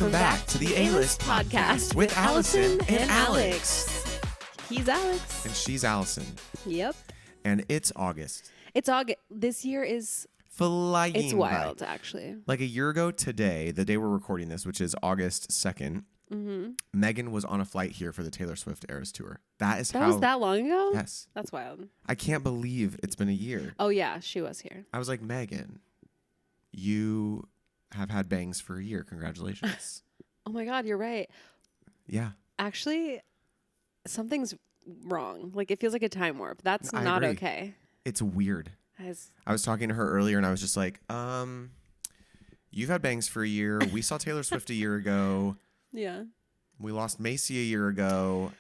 Welcome back to the A-List podcast with Allison and Alex. He's Alex. And she's Allison. Yep. And it's August. It's August. This year is flying. It's wild, by. actually. Like a year ago today, the day we're recording this, which is August 2nd, Megan was on a flight here for the Taylor Swift Eras Tour. That was that long ago? Yes. That's wild. I can't believe it's been a year. Oh, yeah. She was here. I was like, Megan, you have had bangs for a year. Congratulations. Oh, my God. You're right. Yeah. Actually, something's wrong. Like, it feels like a time warp. That's not okay. It's weird. I was talking to her earlier and I was just like, you've had bangs for a year. We saw Taylor Swift a year ago. Yeah. We lost Macy a year ago.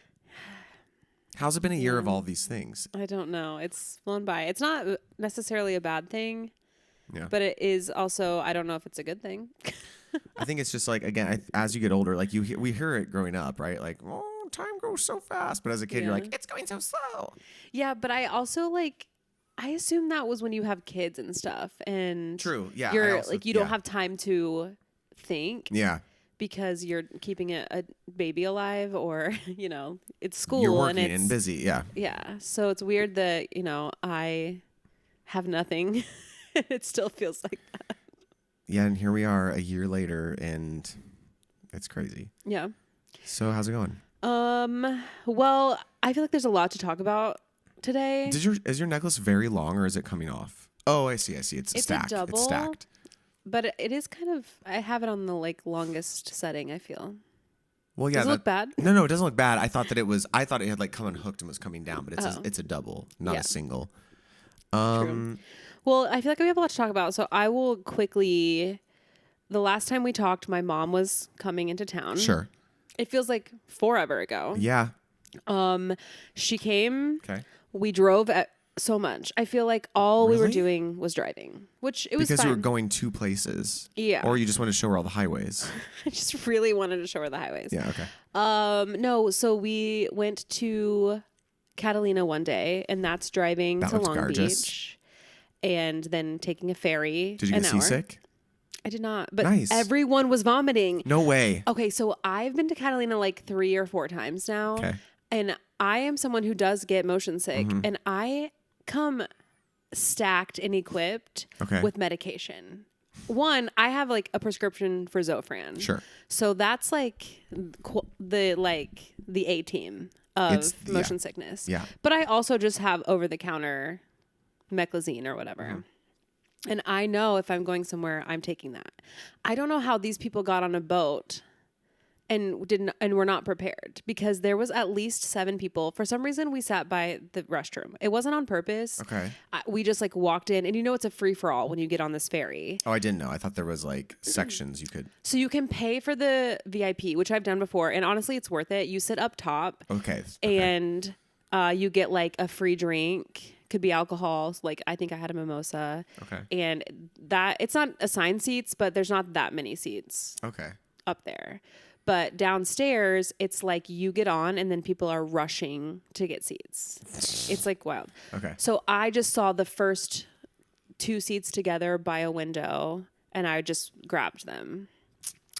How's it been a year of all these things? I don't know. It's flown by. It's not necessarily a bad thing. Yeah. But it is also, I don't know if it's a good thing. I think it's just like, again, as you get older, like we hear it growing up, right? Like, oh, time goes so fast. But as a kid, you're like, it's going so slow. Yeah, but I also I assume that was when you have kids and stuff. And true. Yeah. You're you don't have time to think. Yeah. Because you're keeping a baby alive or, it's school. You're working and and busy. Yeah. Yeah. So it's weird that, I have nothing. It still feels like that. Yeah. And here we are a year later and it's crazy. Yeah. So how's it going? Well, I feel like there's a lot to talk about today. Is your necklace very long or is it coming off? Oh, I see. It's stacked. A double, it's stacked. But it is kind of, I have it on the longest setting, I feel. Well, yeah. Does it look bad? No, it doesn't look bad. I thought it had come unhooked and was coming down, but it's a double, not a single. True. Well, I feel like we have a lot to talk about, so I will quickly, the last time we talked, my mom was coming into town. Sure. It feels like forever ago. Yeah. She came. Okay. We drove so much. I feel like all we were doing was driving, which it was because fine. you were going two places. Yeah. Or you just wanted to show her all the highways. I just really wanted to show her the highways. Yeah. Okay. No. So we went to Catalina one day, and that's driving to Long Beach, and then taking a ferry. Did you get seasick? I did not, but everyone was vomiting. No way. Okay, so I've been to Catalina 3 or 4 times now. Okay. And I am someone who does get motion sick, and I come stacked and equipped with medication. One, I have a prescription for Zofran. Sure. So that's the A team of motion sickness. Yeah. But I also just have over the counter Meclizine or whatever. And I know if I'm going somewhere, I'm taking that. I don't know how these people got on a boat and were not prepared, because there was at least 7 people. For some reason, we sat by the restroom. It wasn't on purpose. Okay. We just walked in, and it's a free for all when you get on this ferry. Oh, I didn't know. I thought there was sections you could. So you can pay for the VIP, which I've done before, and honestly, it's worth it. You sit up top. Okay. And you get a free drink. Could be alcohol. I think I had a mimosa. Okay. And that it's not assigned seats, but there's not that many seats. Okay. Up there. But downstairs, it's you get on and then people are rushing to get seats. It's wild. Okay. So I just saw the first 2 seats together by a window and I just grabbed them.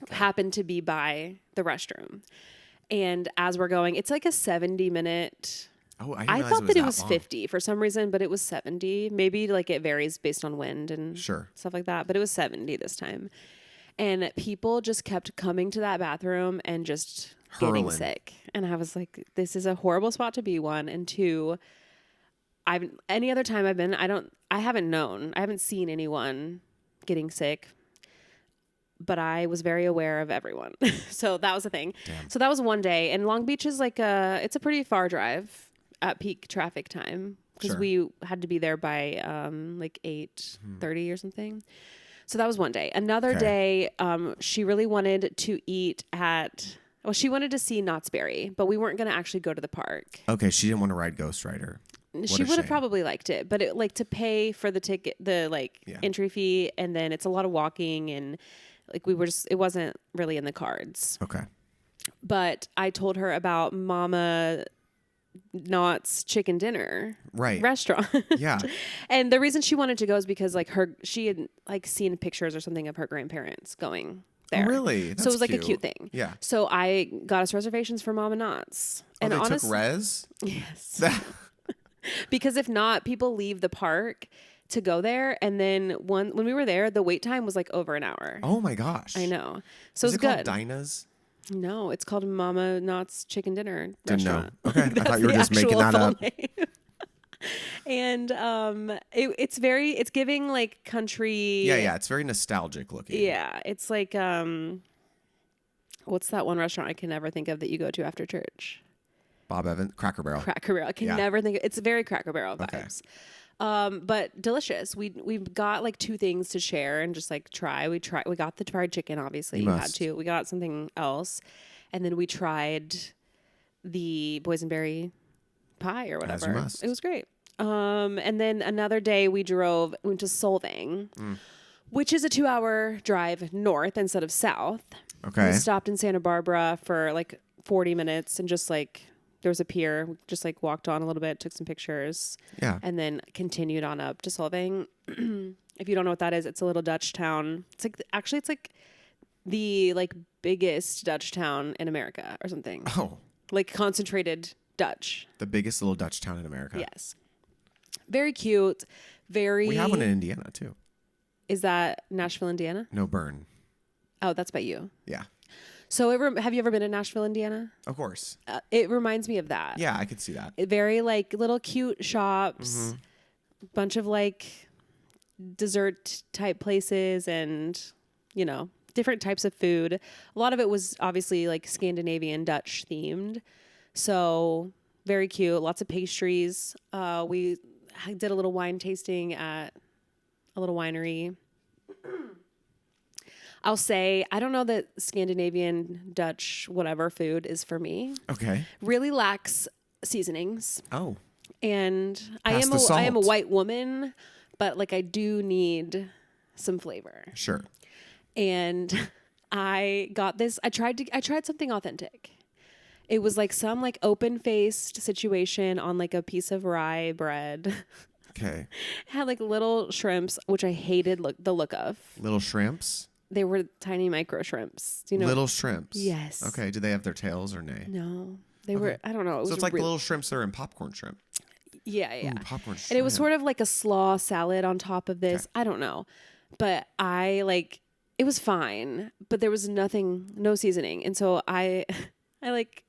Okay. Happened to be by the restroom. And as we're going, it's a 70-minute. Oh, I thought that it was 50 for some reason, but it was 70. Maybe it varies based on wind and stuff like that. But it was 70 this time. And people just kept coming to that bathroom and just getting sick. And I was like, this is a horrible spot to be, 1. And 2, any other time I've been, I haven't seen anyone getting sick. But I was very aware of everyone. So that was the thing. Damn. So that was one day. And Long Beach is it's a pretty far drive at peak traffic time. Because we had to be there by 8:30 or something. So that was one day. Another day, she really wanted to eat she wanted to see Knott's Berry, but we weren't going to actually go to the park. Okay, she didn't want to ride Ghost Rider. She would have probably liked it, but to pay for the ticket, entry fee, and then it's a lot of walking, and it wasn't really in the cards. Okay. But I told her about Mama Knott's chicken dinner restaurant. Yeah. And the reason she wanted to go is because she had seen pictures or something of her grandparents going. there. Oh, really? That's so it was like cute. a cute thing. Yeah. So I got us reservations for Mama Knott's. And they took res? Yes. Because if not, people leave the park to go there. And then when we were there, the wait time was like over an hour. Oh my gosh. I know. So Is it's it good. called Dinah's? No, it's called Mama Knott's Chicken Dinner Didn't Restaurant. know. Okay. I thought you were just making that up. And it's giving like country. Yeah. It's very nostalgic looking. Yeah. It's like, what's that one restaurant I can never think of that you go to after church? Bob Evans, Cracker Barrel. Cracker Barrel. I can never think of, it's very Cracker Barrel vibes. Okay. But delicious. We got like 2 things to share and just like try. We got the fried chicken, obviously. You had to. We got something else. And then we tried the boysenberry pie or whatever. As you must. It was great. And then another day we went to Solvang, which is a 2-hour drive north instead of south. Okay. We stopped in Santa Barbara for like 40 minutes and just like, there was a pier, we just like walked on a little bit, took some pictures. Yeah. And then continued on up to Solvang. If you don't know what that is, it's a little Dutch town. It's like the like biggest Dutch town in America or something. Oh. Like concentrated Dutch. The biggest little Dutch town in America. Yes. Very cute. We have one in Indiana too. Is that Nashville, Indiana? No, Bern. Oh, that's by you. Yeah. So have you ever been to Nashville, Indiana? Of course. It reminds me of that. Yeah, I could see that. Very like little cute shops, bunch of like dessert type places and, you know, different types of food. A lot of it was obviously like Scandinavian Dutch themed. So very cute. Lots of pastries. We did a little wine tasting at a little winery. I'll say, I don't know that Scandinavian, Dutch, whatever food is for me. Okay. Really lacks seasonings. Oh. And I am a white woman, but like I do need some flavor. Sure. And I tried something authentic. It was like some like open-faced situation on like a piece of rye bread. Okay. Had like little shrimps, which I hated the look of. Little shrimps? They were tiny micro shrimps. Do you know? Little shrimps. Yes. Okay. Do they have their tails or nay? No. They were, I don't know. So it's like the little shrimps that are in popcorn shrimp. Yeah. Ooh, popcorn shrimp. And it was sort of like a slaw salad on top of this. Okay. I don't know. But it was fine, but there was no seasoning. And so I like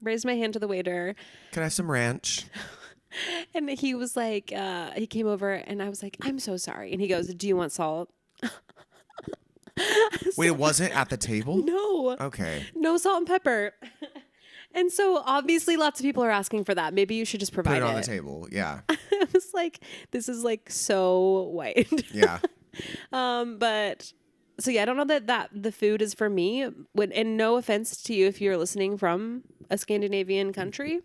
raised my hand to the waiter. Can I have some ranch? And he was like, he came over and I was like, I'm so sorry. And he goes, do you want salt? Wait, it wasn't at the table? No. Okay. No salt and pepper. And so obviously lots of people are asking for that. Maybe you should just provide it. Put it on the table. Yeah. I was like, this is like so white. Yeah. But so yeah, I don't know that the food is for me. And no offense to you if you're listening from a Scandinavian country.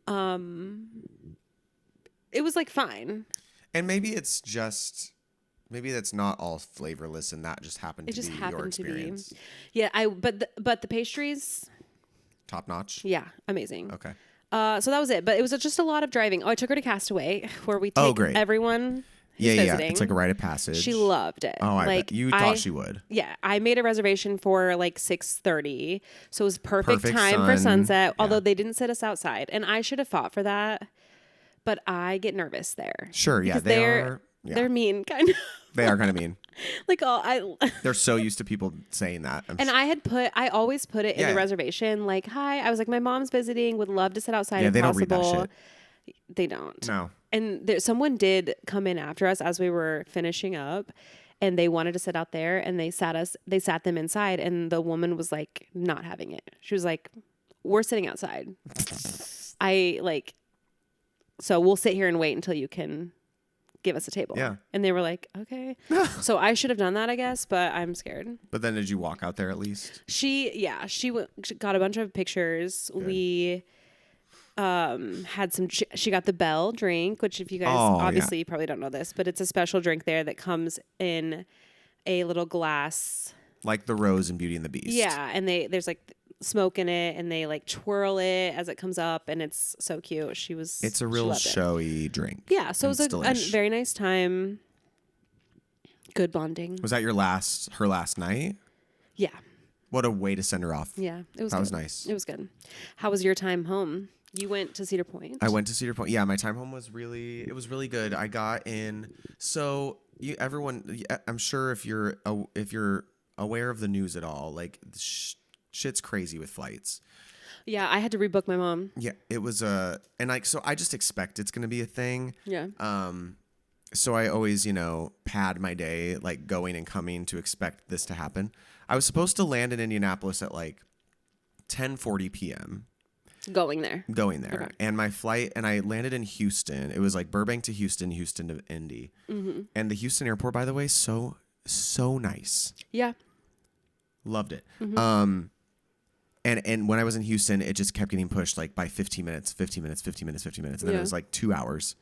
It was like fine. And maybe that's not all flavorless and that just happened to be your experience. Yeah, but the pastries, top notch. Yeah, amazing. Okay. So that was it, but it was just a lot of driving. Oh, I took her to Castaway where we take everyone who's visiting. It's like a rite of passage. She loved it. Oh, bet. You thought she would. Yeah, I made a reservation for like 6:30, so it was perfect time for sunset. Yeah. Although they didn't sit us outside, and I should have fought for that, but I get nervous there. Sure, yeah, they're mean, kind of. They are kind of mean. Like they're so used to people saying that. I always put it in the reservation. Like, hi, I was like, my mom's visiting, would love to sit outside if they possible. Don't read that shit. They don't. No. And someone did come in after us as we were finishing up, and they wanted to sit out there, and they sat them inside, and the woman was like not having it. She was like, we're sitting outside. So we'll sit here and wait until you can give us a table. Yeah. And they were like, okay. So I should have done that, I guess, but I'm scared. But then did you walk out there at least? She got a bunch of pictures. Good. We had she got the Bell drink, which if you guys, obviously you probably don't know this, but it's a special drink there that comes in a little glass. Like the Rose in Beauty and the Beast. Yeah. And there's like smoke in it and they like twirl it as it comes up and it's so cute. It's a real showy drink. Yeah, so it was a very nice time. Good bonding. Was that her last night? Yeah. What a way to send her off. Yeah, it was. That good. was nice. It was good. How was your time home? You went to Cedar Point. I went to Cedar Point. Yeah, my time home was really good. I got in. So I'm sure if you're aware of the news at all, like shit's crazy with flights. Yeah, I had to rebook my mom. Yeah, it was so I just expect it's gonna be a thing. Yeah. So I always, pad my day, like going and coming to expect this to happen. I was supposed to land in Indianapolis at like 10:40 p.m. Going there. Okay. And my flight, and I landed in Houston. It was like Burbank to Houston, Houston to Indy. Mm-hmm. And the Houston airport, by the way, so nice. Yeah. Loved it. Mm-hmm. And when I was in Houston, it just kept getting pushed like by 15 minutes. And then it was like 2 hours.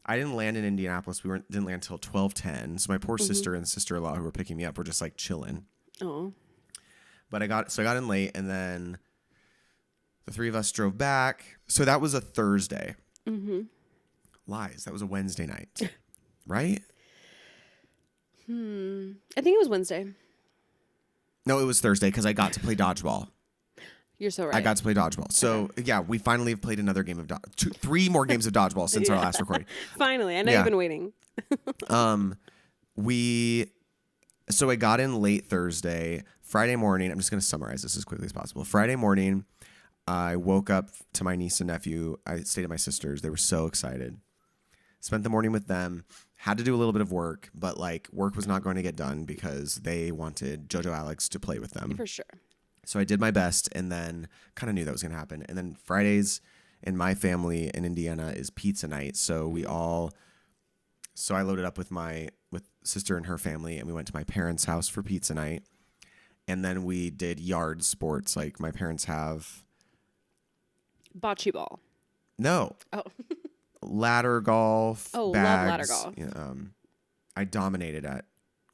I didn't land in Indianapolis. We didn't land until 12:10. So my poor sister and sister-in-law who were picking me up were just like chilling. Oh. But I got in late, and then the three of us drove back. So that was a Thursday. Mm-hmm. Lies. That was a Wednesday night, right? I think it was Wednesday. No, it was Thursday because I got to play dodgeball. You're so right. I got to play dodgeball. So, yeah, we finally have played another game of three more games of dodgeball since our last recording. Finally. I know you've been waiting. So I got in late Thursday. Friday morning, I'm just going to summarize this as quickly as possible. Friday morning, I woke up to my niece and nephew. I stayed at my sister's. They were so excited. Spent the morning with them. Had to do a little bit of work, but like work was not going to get done because they wanted JoJo Alex to play with them. For sure. So I did my best, and then kind of knew that was going to happen. And then Fridays in my family in Indiana is pizza night. So I loaded up with sister and her family, and we went to my parents' house for pizza night. And then we did yard sports. Like my parents have bocce ball. No. Oh. Ladder golf. Oh, bags. love ladder golf. I dominated at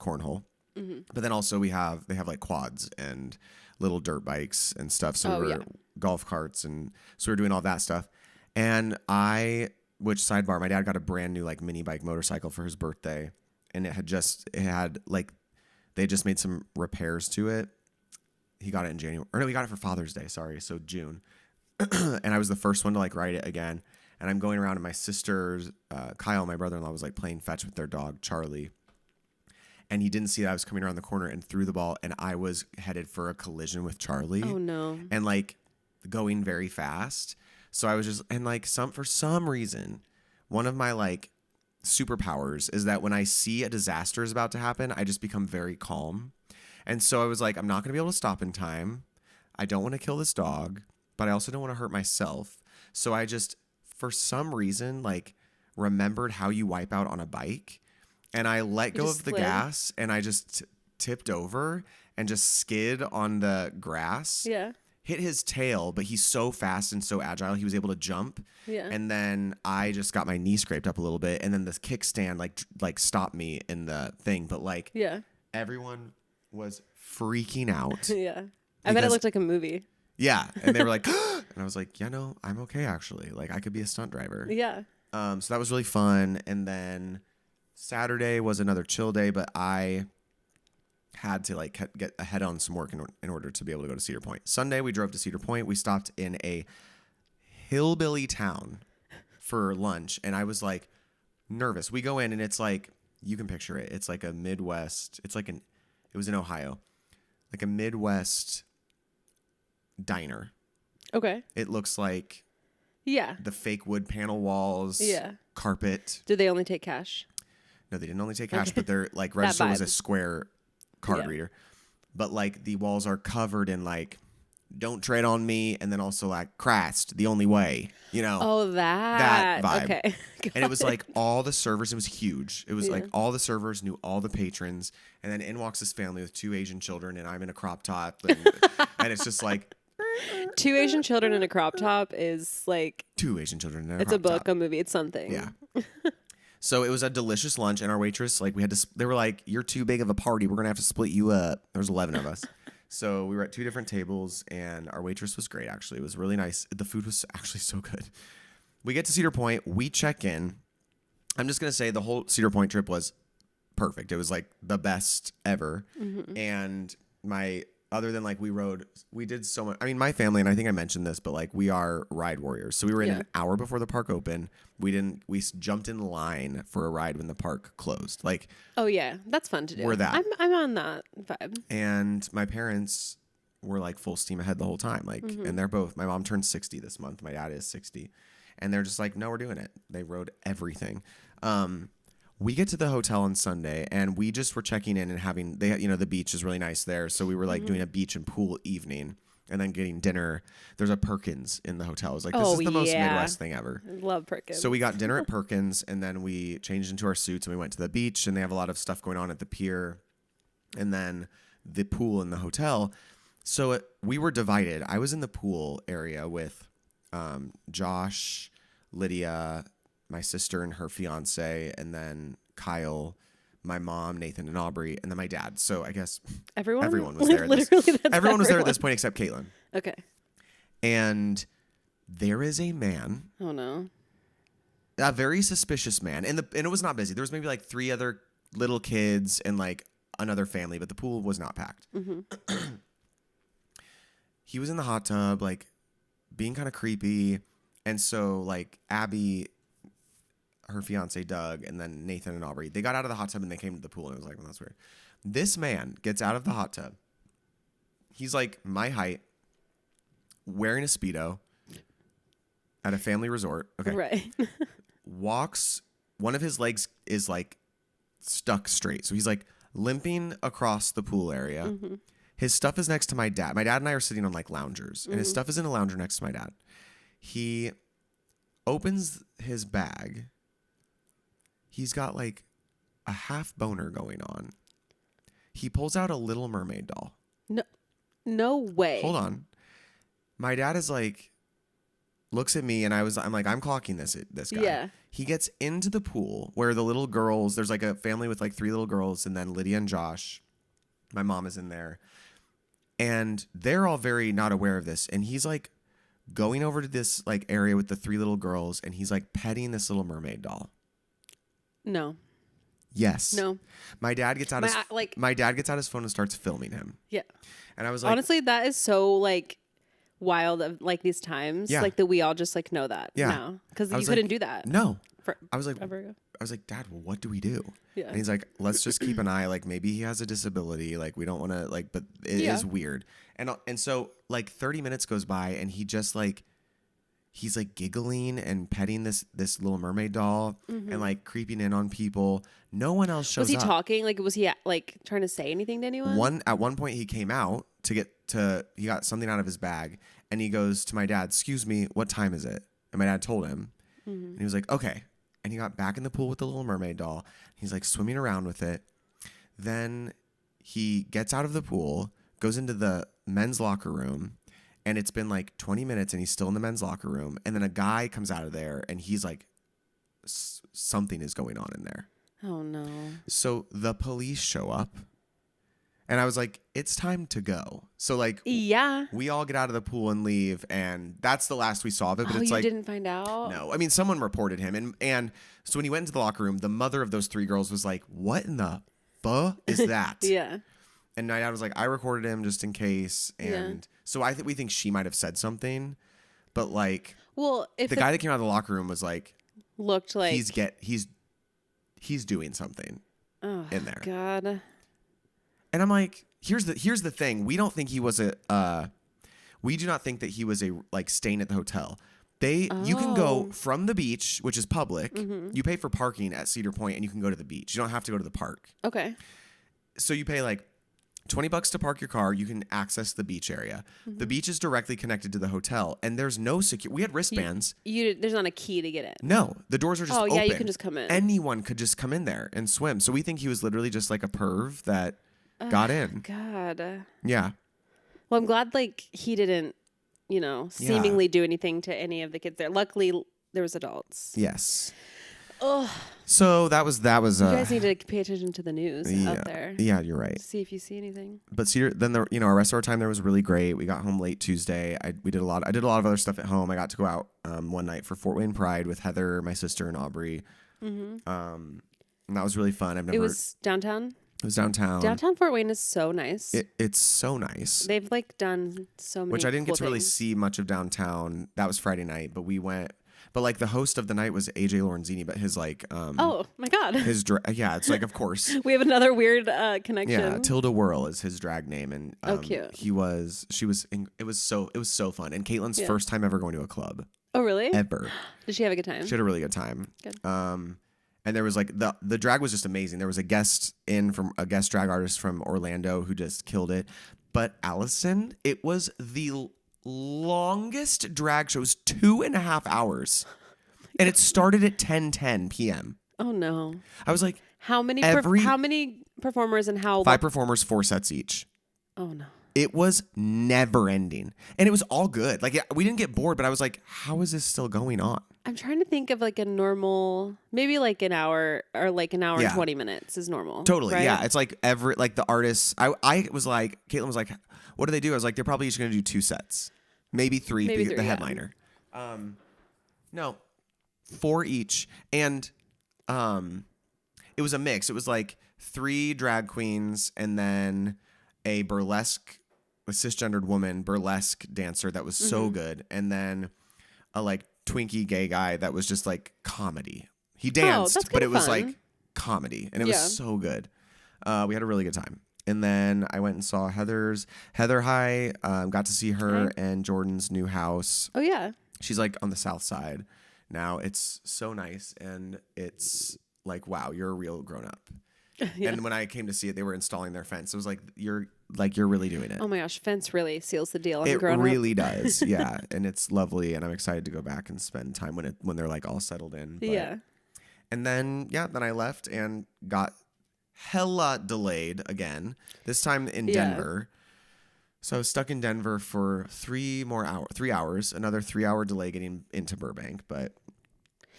cornhole. Mm-hmm. But then also they have like quads and little dirt bikes and stuff. So golf carts, and so we were doing all that stuff. And which sidebar, my dad got a brand new like mini bike motorcycle for his birthday, and they had just made some repairs to it. He got it in January. Or no, he got it for Father's Day, sorry. So June. And I was the first one to like ride it again. And I'm going around, and my sister's, Kyle, my brother-in-law, was like playing fetch with their dog, Charlie. And he didn't see that I was coming around the corner and threw the ball, and I was headed for a collision with Charlie. Oh, no. And like going very fast. So I was just, and like for some reason, one of my like superpowers is that when I see a disaster is about to happen, I just become very calm. And so I was like, I'm not going to be able to stop in time. I don't want to kill this dog, but I also don't want to hurt myself. So I just, for some reason, like remembered how you wipe out on a bike, and I let go of the gas, and I just tipped over and just skid on the grass. Yeah. Hit his tail, but he's so fast and so agile, he was able to jump. Yeah. And then I just got my knee scraped up a little bit, and then this kickstand like stopped me in the thing. But like, everyone was freaking out. Yeah. I bet it looked like a movie. Yeah. And they were like, and I was like, yeah, no, I'm okay actually. Like I could be a stunt driver. Yeah. So that was really fun. And then Saturday was another chill day, but I had to like get ahead on some work in order to be able to go to Cedar Point. Sunday, we drove to Cedar Point. We stopped in a hillbilly town for lunch, and I was like nervous. We go in, and it's like, you can picture it. It's like a Midwest. It was in Ohio, like a Midwest diner. Okay. It looks like the fake wood panel walls. Yeah. Carpet. Did they only take cash? No, they didn't only take cash, but their like register was a square card reader. But like the walls are covered in like "Don't tread on me," and then also like "Christ, the only way." Oh, that vibe. Okay. And it was like all the servers. It was huge. It was like all the servers knew all the patrons, and then in walks this family with 2 Asian children, and I'm in a crop top, and it's just like 2 Asian children in a crop top is like 2 Asian children in a crop top. It's a book, a movie, it's something. Yeah. So it was a delicious lunch, and our waitress, like they were like, "You're too big of a party. We're going to have to split you up." There was 11 of us. So we were at 2 different tables, and our waitress was great, actually. It was really nice. The food was actually so good. We get to Cedar Point. We check in. I'm just going to say the whole Cedar Point trip was perfect. It was like the best ever. Mm-hmm. And other than like we did so much. I mean, my family, and I think I mentioned this, but like we are ride warriors. So we were in an hour before the park opened. We jumped in line for a ride when the park closed. Like, oh yeah, that's fun to do. We're that. I'm on that vibe. And my parents were like full steam ahead the whole time. Like, and my mom turned 60 this month. My dad is 60. And they're just like, no, we're doing it. They rode everything. We get to the hotel on Sunday, and we just were checking in and the beach is really nice there. So we were like doing a beach and pool evening and then getting dinner. There's a Perkins in the hotel. I was like, this is the most Midwest thing ever. I love Perkins. So we got dinner at Perkins, and then we changed into our suits and we went to the beach, and they have a lot of stuff going on at the pier and then the pool in the hotel. So we were divided. I was in the pool area with Josh, Lydia, my sister and her fiance, and then Kyle, my mom, Nathan, and Aubrey, and then my dad. So I guess everyone was there. Everyone was there at this point except Caitlin. Okay. And there is a man. Oh no. A very suspicious man, and it was not busy. There was maybe like 3 other little kids and like another family, but the pool was not packed. He was in the hot tub, like being kind of creepy, and so like Abby, her fiance Doug, and then Nathan and Aubrey, they got out of the hot tub and they came to the pool, and it was like, well, that's weird. This man gets out of the hot tub. He's like my height, wearing a Speedo at a family resort. Okay. Right. Walks, one of his legs is like stuck straight. So he's like limping across the pool area. His stuff is next to my dad. My dad and I are sitting on like loungers, and his stuff is in a lounger next to my dad. He opens his bag. He's got like a half boner going on. He pulls out a Little Mermaid doll. No way. Hold on. My dad is like, looks at me, and I'm like, I'm clocking this guy. Yeah. He gets into the pool where the little girls, there's like a family with like 3 little girls, and then Lydia and Josh. My mom is in there. And they're all very not aware of this. And he's like going over to this like area with the 3 little girls, and he's like petting this Little Mermaid doll. No. Yes. No. My dad gets out his phone and starts filming him. Yeah. And I was like, honestly, that is so like wild of like these times. Yeah. Like that we all just like know that now. Because you couldn't do that. No. I was like, Dad, well, what do we do? Yeah. And he's like, let's just keep an eye. Like maybe he has a disability. Like we don't want to like, but it is weird. And so like 30 minutes goes by, and he just like, he's like giggling and petting this Little Mermaid doll and like creeping in on people. No one else shows up. Was he talking? Like, was he like trying to say anything to anyone? At one point he came out he got something out of his bag, and he goes to my dad, excuse me, what time is it? And my dad told him, and he was like, okay. And he got back in the pool with the Little Mermaid doll. He's like swimming around with it. Then he gets out of the pool, goes into the men's locker room, and it's been like 20 minutes and he's still in the men's locker room. And then a guy comes out of there, and he's like, something is going on in there. Oh no. So the police show up, and I was like, it's time to go. So like, yeah, we all get out of the pool and leave, and that's the last we saw of it. But it's you like, didn't find out? No. I mean, someone reported him, and so when he went into the locker room, the mother of those 3 girls was like, what in the is that? Yeah. And my dad was like, I recorded him just in case. And so we think she might have said something, but like, well, if the guy that came out of the locker room was like, looked like he's doing something in there. God. And I'm like, here's the thing. We don't think he was we do not think that he was like staying at the hotel. You can go from the beach, which is public. You pay for parking at Cedar Point, and you can go to the beach. You don't have to go to the park. Okay. So you pay like $20 to park your car. You can access the beach area. The beach is directly connected to the hotel, and there's no security. We had wristbands. There's not a key to get in. No, the doors are just open. Oh yeah, you can just come in. Anyone could just come in there and swim. So we think he was literally just like a perv that got in. God. Yeah. Well, I'm glad like he didn't, seemingly do anything to any of the kids there. Luckily, there was adults. Yes. Oh. So that was. You guys need to pay attention to the news out there. Yeah, you're right. See if you see anything. But Cedar, then our rest of our time there was really great. We got home late Tuesday. I did a lot of other stuff at home. I got to go out one night for Fort Wayne Pride with Heather, my sister, and Aubrey. And that was really fun. It was downtown. It was downtown. Downtown Fort Wayne is so nice. It's so nice. They've like done so many. Which I didn't cool get to really things. see much of downtown. That was Friday night, but we went. But like the host of the night was AJ Lorenzini, but his like oh my god, his it's like of course we have another weird connection. Yeah, Tilda Whirl is his drag name, and cute. It was so fun, and Caitlin's first time ever going to a club. Oh really? Ever. Did she have a good time? She had a really good time. Good. And there was like the drag was just amazing. There was a guest drag artist from Orlando who just killed it. But Allison, it was the longest drag show. It was 2.5 hours. And it started at 10:10 p.m. Oh no. I was like, how many performers and how 5 performers, 4 sets each. Oh no. It was never ending. And it was all good. Like we didn't get bored, but I was like, how is this still going on? I'm trying to think of like a normal, maybe like an hour or like an hour and 20 minutes is normal. Totally. Right? Yeah. It's like the artists, I was like, Caitlin was like, what do they do? I was like, they're probably just going to do 2 sets, maybe 3, the headliner. No, 4 each. And it was a mix. It was like 3 drag queens and then a cisgendered woman burlesque dancer that was so good. And then a like twinkie gay guy that was just like comedy. He danced, but it was like comedy, and it was so good. We had a really good time. And then I went and saw Heather High. Got to see her and Jordan's new house. Oh yeah. She's like on the south side now. It's so nice, and it's like, wow, you're a real grown up. Yeah. And when I came to see it, they were installing their fence. It was like you're really doing it. Oh my gosh, fence really seals the deal. It really does, yeah, and it's lovely. And I'm excited to go back and spend time when they're like all settled in. But, yeah. And then then I left and got hella delayed again. This time in Denver. So I was stuck in Denver for 3 hours. Another 3-hour delay getting into Burbank, but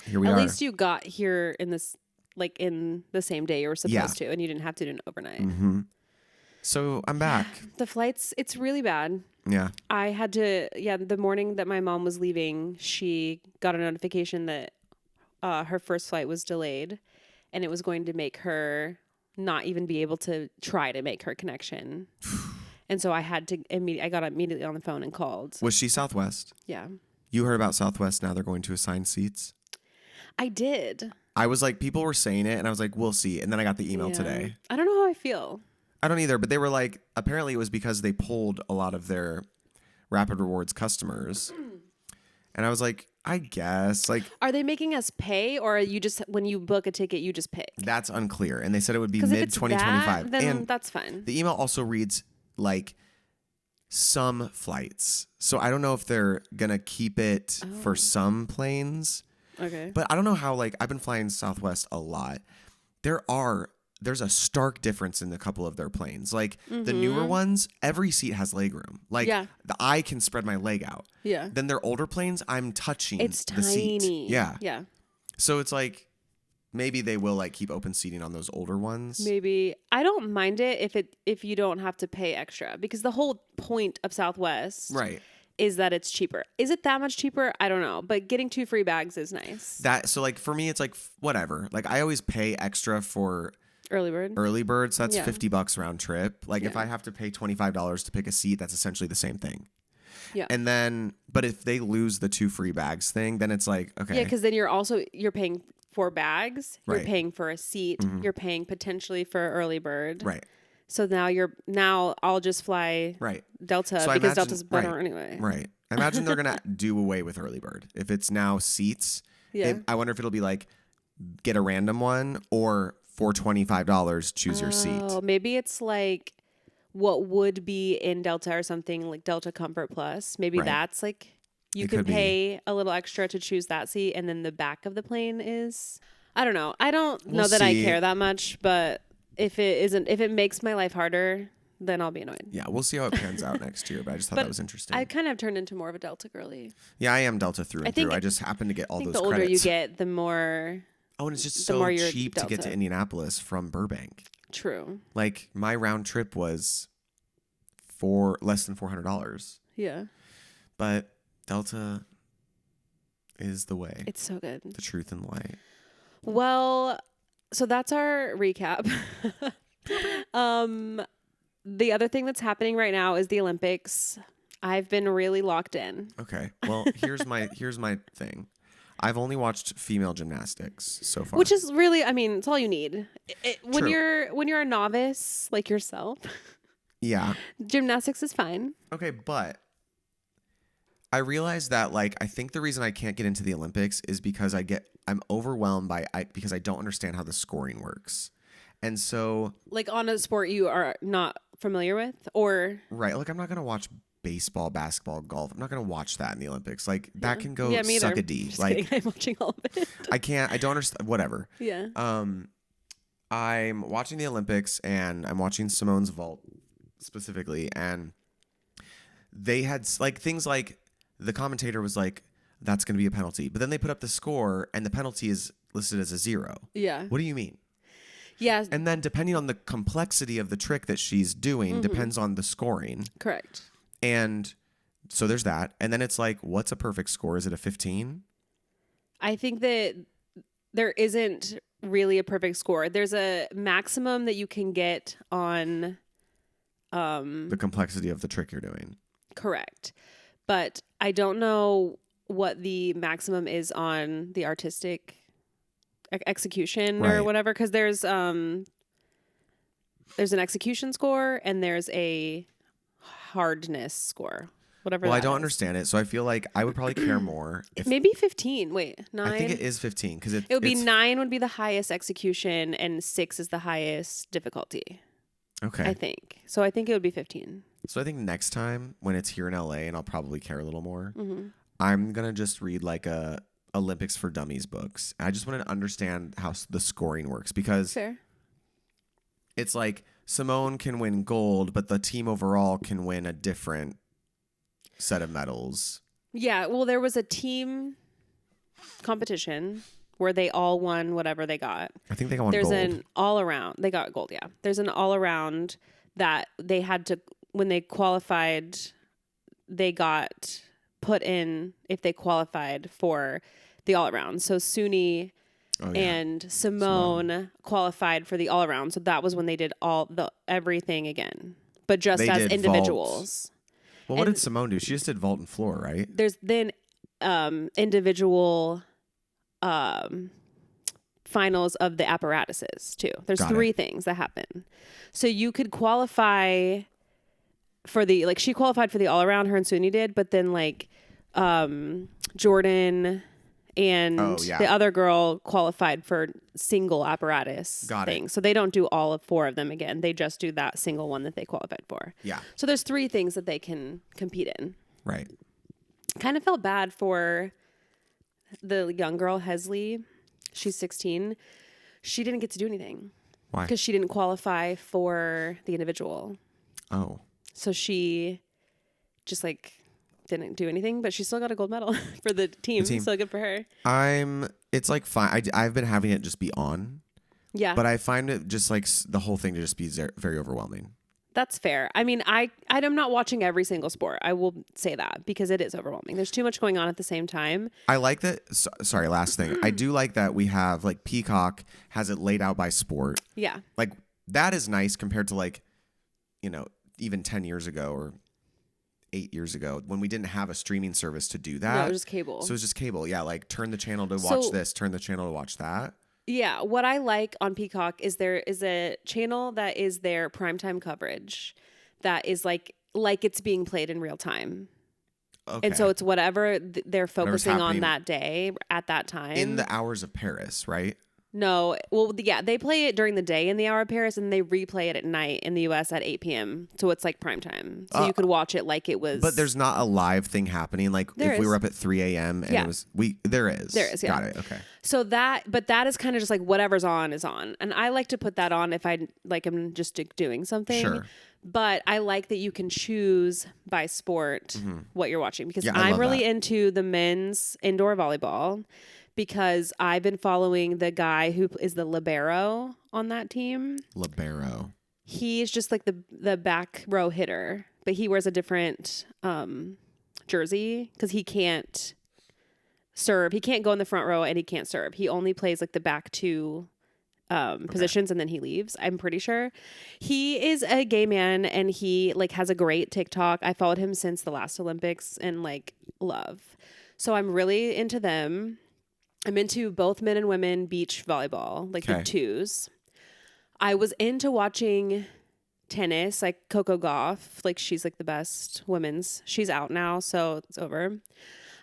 here we are. At least you got here in this. Like in the same day you were supposed to, and you didn't have to do it overnight. Mm-hmm. So I'm back. The flights, it's really bad. Yeah. I had to, the morning that my mom was leaving, she got a notification that her first flight was delayed, and it was going to make her not even be able to try to make her connection. And so I had to I got immediately on the phone and called. Was she Southwest? Yeah. You heard about Southwest now they're going to assign seats? I did. I was like, people were saying it, and I was like, we'll see. And then I got the email today. I don't know how I feel. I don't either, but they were like, apparently it was because they pulled a lot of their Rapid Rewards customers. And I was like, I guess. Like, are they making us pay, or are you just, when you book a ticket, you just pay? That's unclear. And they said it would be mid-2025. Then and that's fine. The email also reads, like, some flights. So I don't know if they're going to keep it for some planes. Okay. But I don't know how, like, I've been flying Southwest a lot. There's a stark difference in a couple of their planes. Like, the newer ones, every seat has legroom. Like, I can spread my leg out. Yeah. Then their older planes, I'm touching the tiny. seat. Yeah. Yeah. So it's like, maybe they will, like, keep open seating on those older ones. Maybe. I don't mind it if you don't have to pay extra, because the whole point of Southwest is that it's cheaper. Is it that much cheaper? I don't know. But getting 2 free bags is nice. So, like, for me, it's like, whatever. Like, I always pay extra for early bird. So that's $50 round trip. Like, if I have to pay $25 to pick a seat, that's essentially the same thing. Yeah. And then, but if they lose the 2 free bags thing, then it's like, okay. Yeah, because then you're paying for bags. You're paying for a seat. Mm-hmm. You're paying potentially for early bird. Right. So now I'll just fly Delta because Delta's better anyway. Right. I imagine they're going to do away with early bird. If it's now seats, I wonder if it'll be like, get a random one, or for $25, choose your seat. Oh, maybe it's like what would be in Delta or something, like Delta Comfort Plus. Maybe that's like, you can pay a little extra to choose that seat, and then the back of the plane is, I don't know. I don't know that I care that much, but if it makes my life harder, then I'll be annoyed. Yeah, we'll see how it pans out next year, but I just thought that was interesting. I kind of turned into more of a Delta girly. Yeah, I am Delta through and through. I just happen to get all those credits. The older you get, the more... Oh, and it's just so cheap to get to Indianapolis from Burbank. True. Like, my round trip was less than $400. Yeah. But Delta is the way. It's so good. The truth and the light. Well, so that's our recap. The other thing that's happening right now is the Olympics. I've been really locked in. Okay. Well, here's my thing. I've only watched female gymnastics so far. Which is really, I mean, it's all you need. When True. you're a novice like yourself. Yeah. Gymnastics is fine. Okay, but I realize that I think the reason I can't get into the Olympics is because I'm overwhelmed because I don't understand how the scoring works. And so on a sport you are not familiar with, or right, I'm not going to watch baseball, basketball, golf. I'm not going to watch that in the Olympics. That can go me suck either. a D. Just kidding. I'm watching all of it. I don't understand whatever. Yeah. I'm watching the Olympics and I'm watching Simone's vault specifically, and they had things like the commentator was like, that's going to be a penalty, but then they put up the score and the penalty is listed as a 0. Yeah. What do you mean? Yeah. And then depending on the complexity of the trick that she's doing depends on the scoring. Correct. And so there's that. And then it's what's a perfect score? Is it a 15? I think that there isn't really a perfect score. There's a maximum that you can get on the complexity of the trick you're doing. Correct. But I don't know what the maximum is on the artistic execution or whatever, because there's an execution score and there's a hardness score, whatever. Well, I don't understand it, so I feel like I would probably care more if maybe 15. Wait, 9. I think it is 15 because it would be 9 would be the highest execution and 6 is the highest difficulty. Okay, I think so. I think it would be 15. So I think next time when it's here in LA, and I'll probably care a little more, I'm gonna just read a Olympics for Dummies books. I just want to understand how the scoring works, because Fair. It's Simone can win gold, but the team overall can win a different set of medals. Yeah, well, there was a team competition where they all won whatever they got. I think they got gold. There's an all-around. They got gold, yeah. There's an all-around that they had to, when they qualified, they got put in if they qualified for the all-around. So Suni and Simone qualified for the all-around. So that was when they did everything again, but just as individuals. Well, what did Simone do? She just did vault and floor, right? There's then individual finals of the apparatuses too. There's 3 things that happen. So you could qualify for she qualified for the all-around, her and Suni did, but then Jordan and the other girl qualified for single apparatus things. So they don't do all of 4 of them again. They just do that single one that they qualified for. Yeah. So there's 3 things that they can compete in. Right. Kind of felt bad for the young girl, Hesley. She's 16. She didn't get to do anything. Why? Because she didn't qualify for the individual. Oh. So she just didn't do anything, but she still got a gold medal for the team. So good for her. It's fine. I've been having it just be on. Yeah. But I find it just the whole thing to just be very overwhelming. That's fair. I mean, I'm not watching every single sport. I will say that, because it is overwhelming. There's too much going on at the same time. I like that. Sorry, last thing. I do like that we have Peacock has it laid out by sport. Yeah. That is nice compared to even 10 years ago or 8 years ago when we didn't have a streaming service to do that. No, it was just cable. So it was just cable. Yeah, turn the channel to watch this, turn the channel to watch that. Yeah, what I like on Peacock is there is a channel that is their primetime coverage that is like it's being played in real time. Okay. And so it's whatever they're focusing on that day at that time. In the hours of Paris, right? No. Well, yeah, they play it during the day in the hour of Paris, and they replay it at night in the U.S. at 8 p.m. So it's prime time. So you could watch it like it was. But there's not a live thing happening. If we were up at 3 a.m. and it was there is. There is, yeah. Got it. Okay. So that is kind of just whatever's on is on. And I like to put that on if I'm just doing something. Sure. But I like that you can choose by sport what you're watching, because I'm really into the men's indoor volleyball, because I've been following the guy who is the libero on that team. Libero. He's just the back row hitter, but he wears a different jersey because he can't serve. He can't go in the front row and he can't serve. He only plays the back 2 positions and then he leaves. I'm pretty sure. He is a gay man and he like has a great TikTok. I followed him since the last Olympics and like love. So I'm really into them. I'm into both men and women beach volleyball, like the twos. I was into watching tennis, like Coco Gauff. Like she's like the best women's. She's out now, so it's over.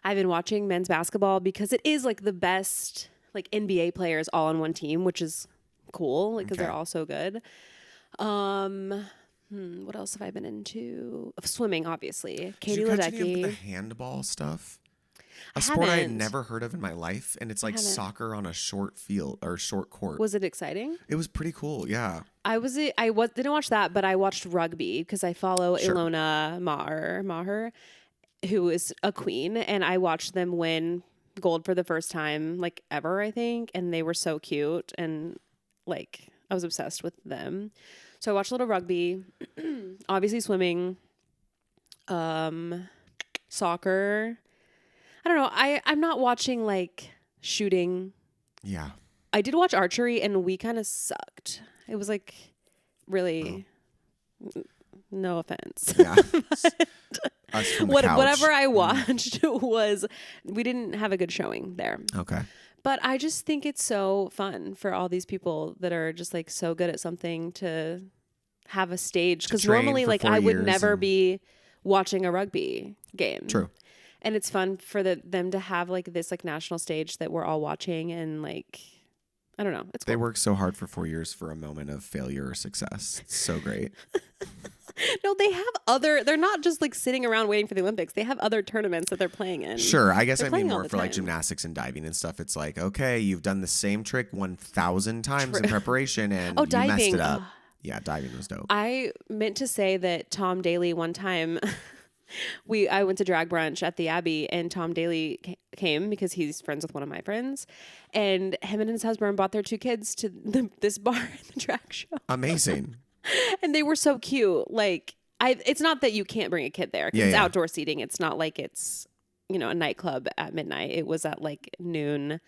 I've been watching men's basketball because it is like the best like NBA players all on one team, which is cool, like because they're all so good. What else have I been into? Swimming, obviously. Katie Ledecky. The handball stuff. A sport I had never heard of in my life, and it's like soccer on a short field or short court. Was it exciting? It was pretty cool, yeah. I didn't watch that, but I watched rugby because I follow Ilona Maher, who is a queen, and I watched them win gold for the first time, like ever, I think, and they were so cute, and like I was obsessed with them. So I watched a little rugby, obviously swimming, soccer. I don't know. I'm not watching like shooting. Yeah. I did watch archery and we kind of sucked. It was like really, no offense. Yeah. Us from the couch. Whatever I watched was, we didn't have a good showing there. Okay. But I just think it's so fun for all these people that are just like so good at something to have a stage. Because normally like I would never be watching a rugby game. True. And it's fun for them to have like this like national stage that we're all watching and like, I don't know. It's cool. They work so hard for 4 years for a moment of failure or success. It's so great. No, they have they're not just like sitting around waiting for the Olympics. They have other tournaments that they're playing in. Sure. I guess I mean more for like gymnastics and diving and stuff. It's like, okay, you've done the same trick 1,000 times in preparation and you diving. messed it up. Yeah, diving was dope. I meant to say that Tom Daly one time... I went to drag brunch at the Abbey and Tom Daly came because he's friends with one of my friends, and him and his husband brought their 2 kids to this bar in the drag show. Amazing. And they were so cute. Like it's not that you can't bring a kid there because it's outdoor seating. It's not like it's, you know, a nightclub at midnight. It was at like noon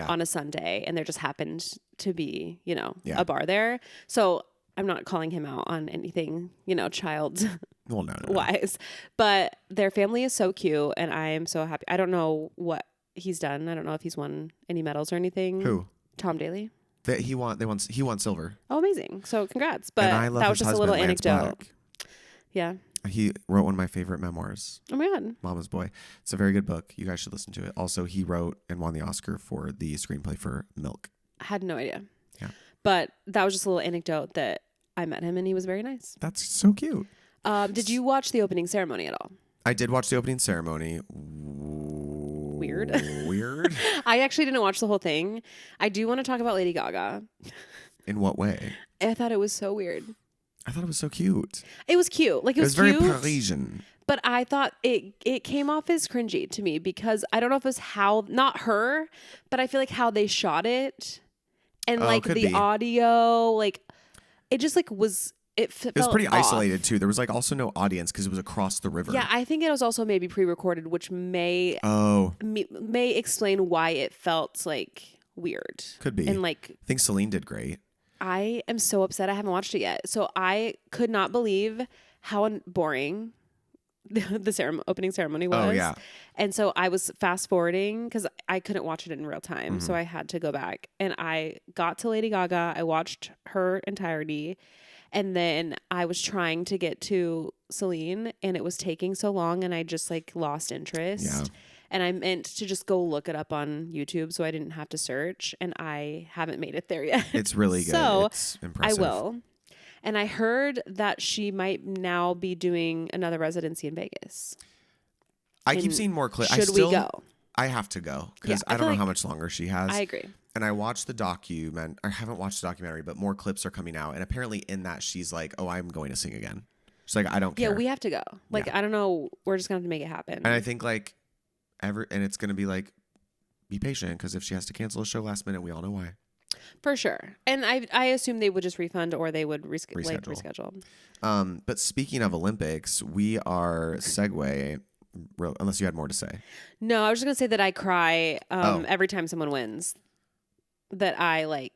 on a Sunday and there just happened to be, you know, a bar there. So I'm not calling him out on anything, you know, child wise, but their family is so cute and I am so happy. I don't know what he's done. I don't know if he's won any medals or anything. Who? Tom Daly. He won silver. Oh, amazing. So congrats. But that was just a little anecdote. Yeah. He wrote one of my favorite memoirs. Oh my God. Mama's Boy. It's a very good book. You guys should listen to it. Also, he wrote and won the Oscar for the screenplay for Milk. I had no idea. Yeah. But that was just a little anecdote that I met him and he was very nice. That's so cute. Did you watch the opening ceremony at all? I did watch the opening ceremony. Weird. I actually didn't watch the whole thing. I do want to talk about Lady Gaga. In what way? I thought it was so weird. I thought it was so cute. It was cute. Like it was very cute, Parisian. But I thought it came off as cringy to me because I don't know if it was how, not her, but I feel like how they shot it and like the audio, like it just like was. It was pretty off. Isolated too. There was like also no audience because it was across the river. Yeah, I think it was also maybe pre-recorded, which may explain why it felt like weird. Could be. And like, I think Celine did great. I am so upset I haven't watched it yet. So I could not believe how boring the opening ceremony was. Oh yeah. And so I was fast forwarding because I couldn't watch it in real time. Mm-hmm. So I had to go back and I got to Lady Gaga. I watched her entirety. And then I was trying to get to Celine and it was taking so long and I just like lost interest. Yeah. And I meant to just go look it up on YouTube so I didn't have to search and I haven't made it there yet. It's really good. So it's impressive. I will. And I heard that she might now be doing another residency in Vegas. I keep seeing more clips. Should we go? I have to go because I don't know how much longer she has. I agree. And I watched the document. I haven't watched the documentary, but more clips are coming out. And apparently in that, she's like, oh, I'm going to sing again. She's like, I don't care. Yeah, we have to go. Like, I don't know. We're just going to have to make it happen. And I think like and it's going to be like, be patient because if she has to cancel a show last minute, we all know why. For sure. And I assume they would just refund or they would reschedule. But speaking of Olympics, we are unless you had more to say. No, I was just going to say that I cry every time someone wins. That I like.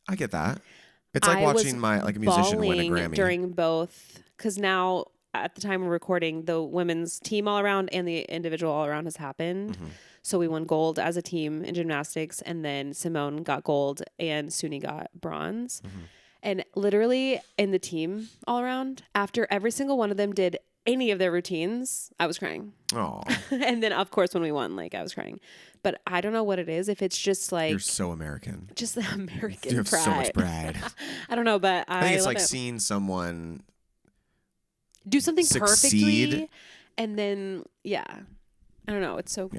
I get that. It's like watching a musician win a Grammy. During both, because now at the time we're recording, the women's team all around and the individual all around has happened. Mm-hmm. So we won gold as a team in gymnastics, and then Simone got gold and Suni got bronze. Mm-hmm. And literally in the team all around, after every single one of them did any of their routines, I was crying. Oh. And then of course when we won, I was crying. But I don't know what it is. If it's just you're so American. Just the American you have pride. So much pride. I don't know, but I think it's seeing someone do something succeed. Perfectly, and then I don't know. It's so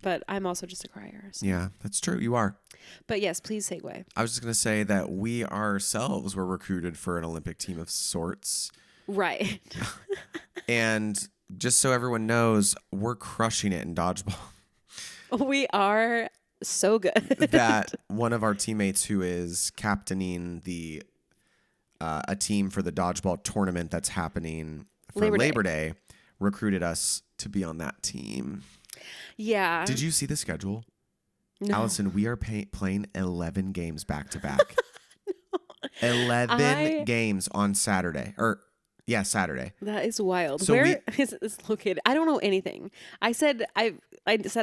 But I'm also just a crier. So. Yeah, that's true. You are. But yes, please segue. I was just going to say that we ourselves were recruited for an Olympic team of sorts. Right. And just so everyone knows, we're crushing it in dodgeball. We are so good. That one of our teammates who is captaining a team for the dodgeball tournament that's happening for Labor Day recruited us to be on that team. Yeah. Did you see the schedule? No. Allison, we are playing 11 games back to back. 11 games on Saturday. Saturday. That is wild. So Where is this located? I don't know anything. I said I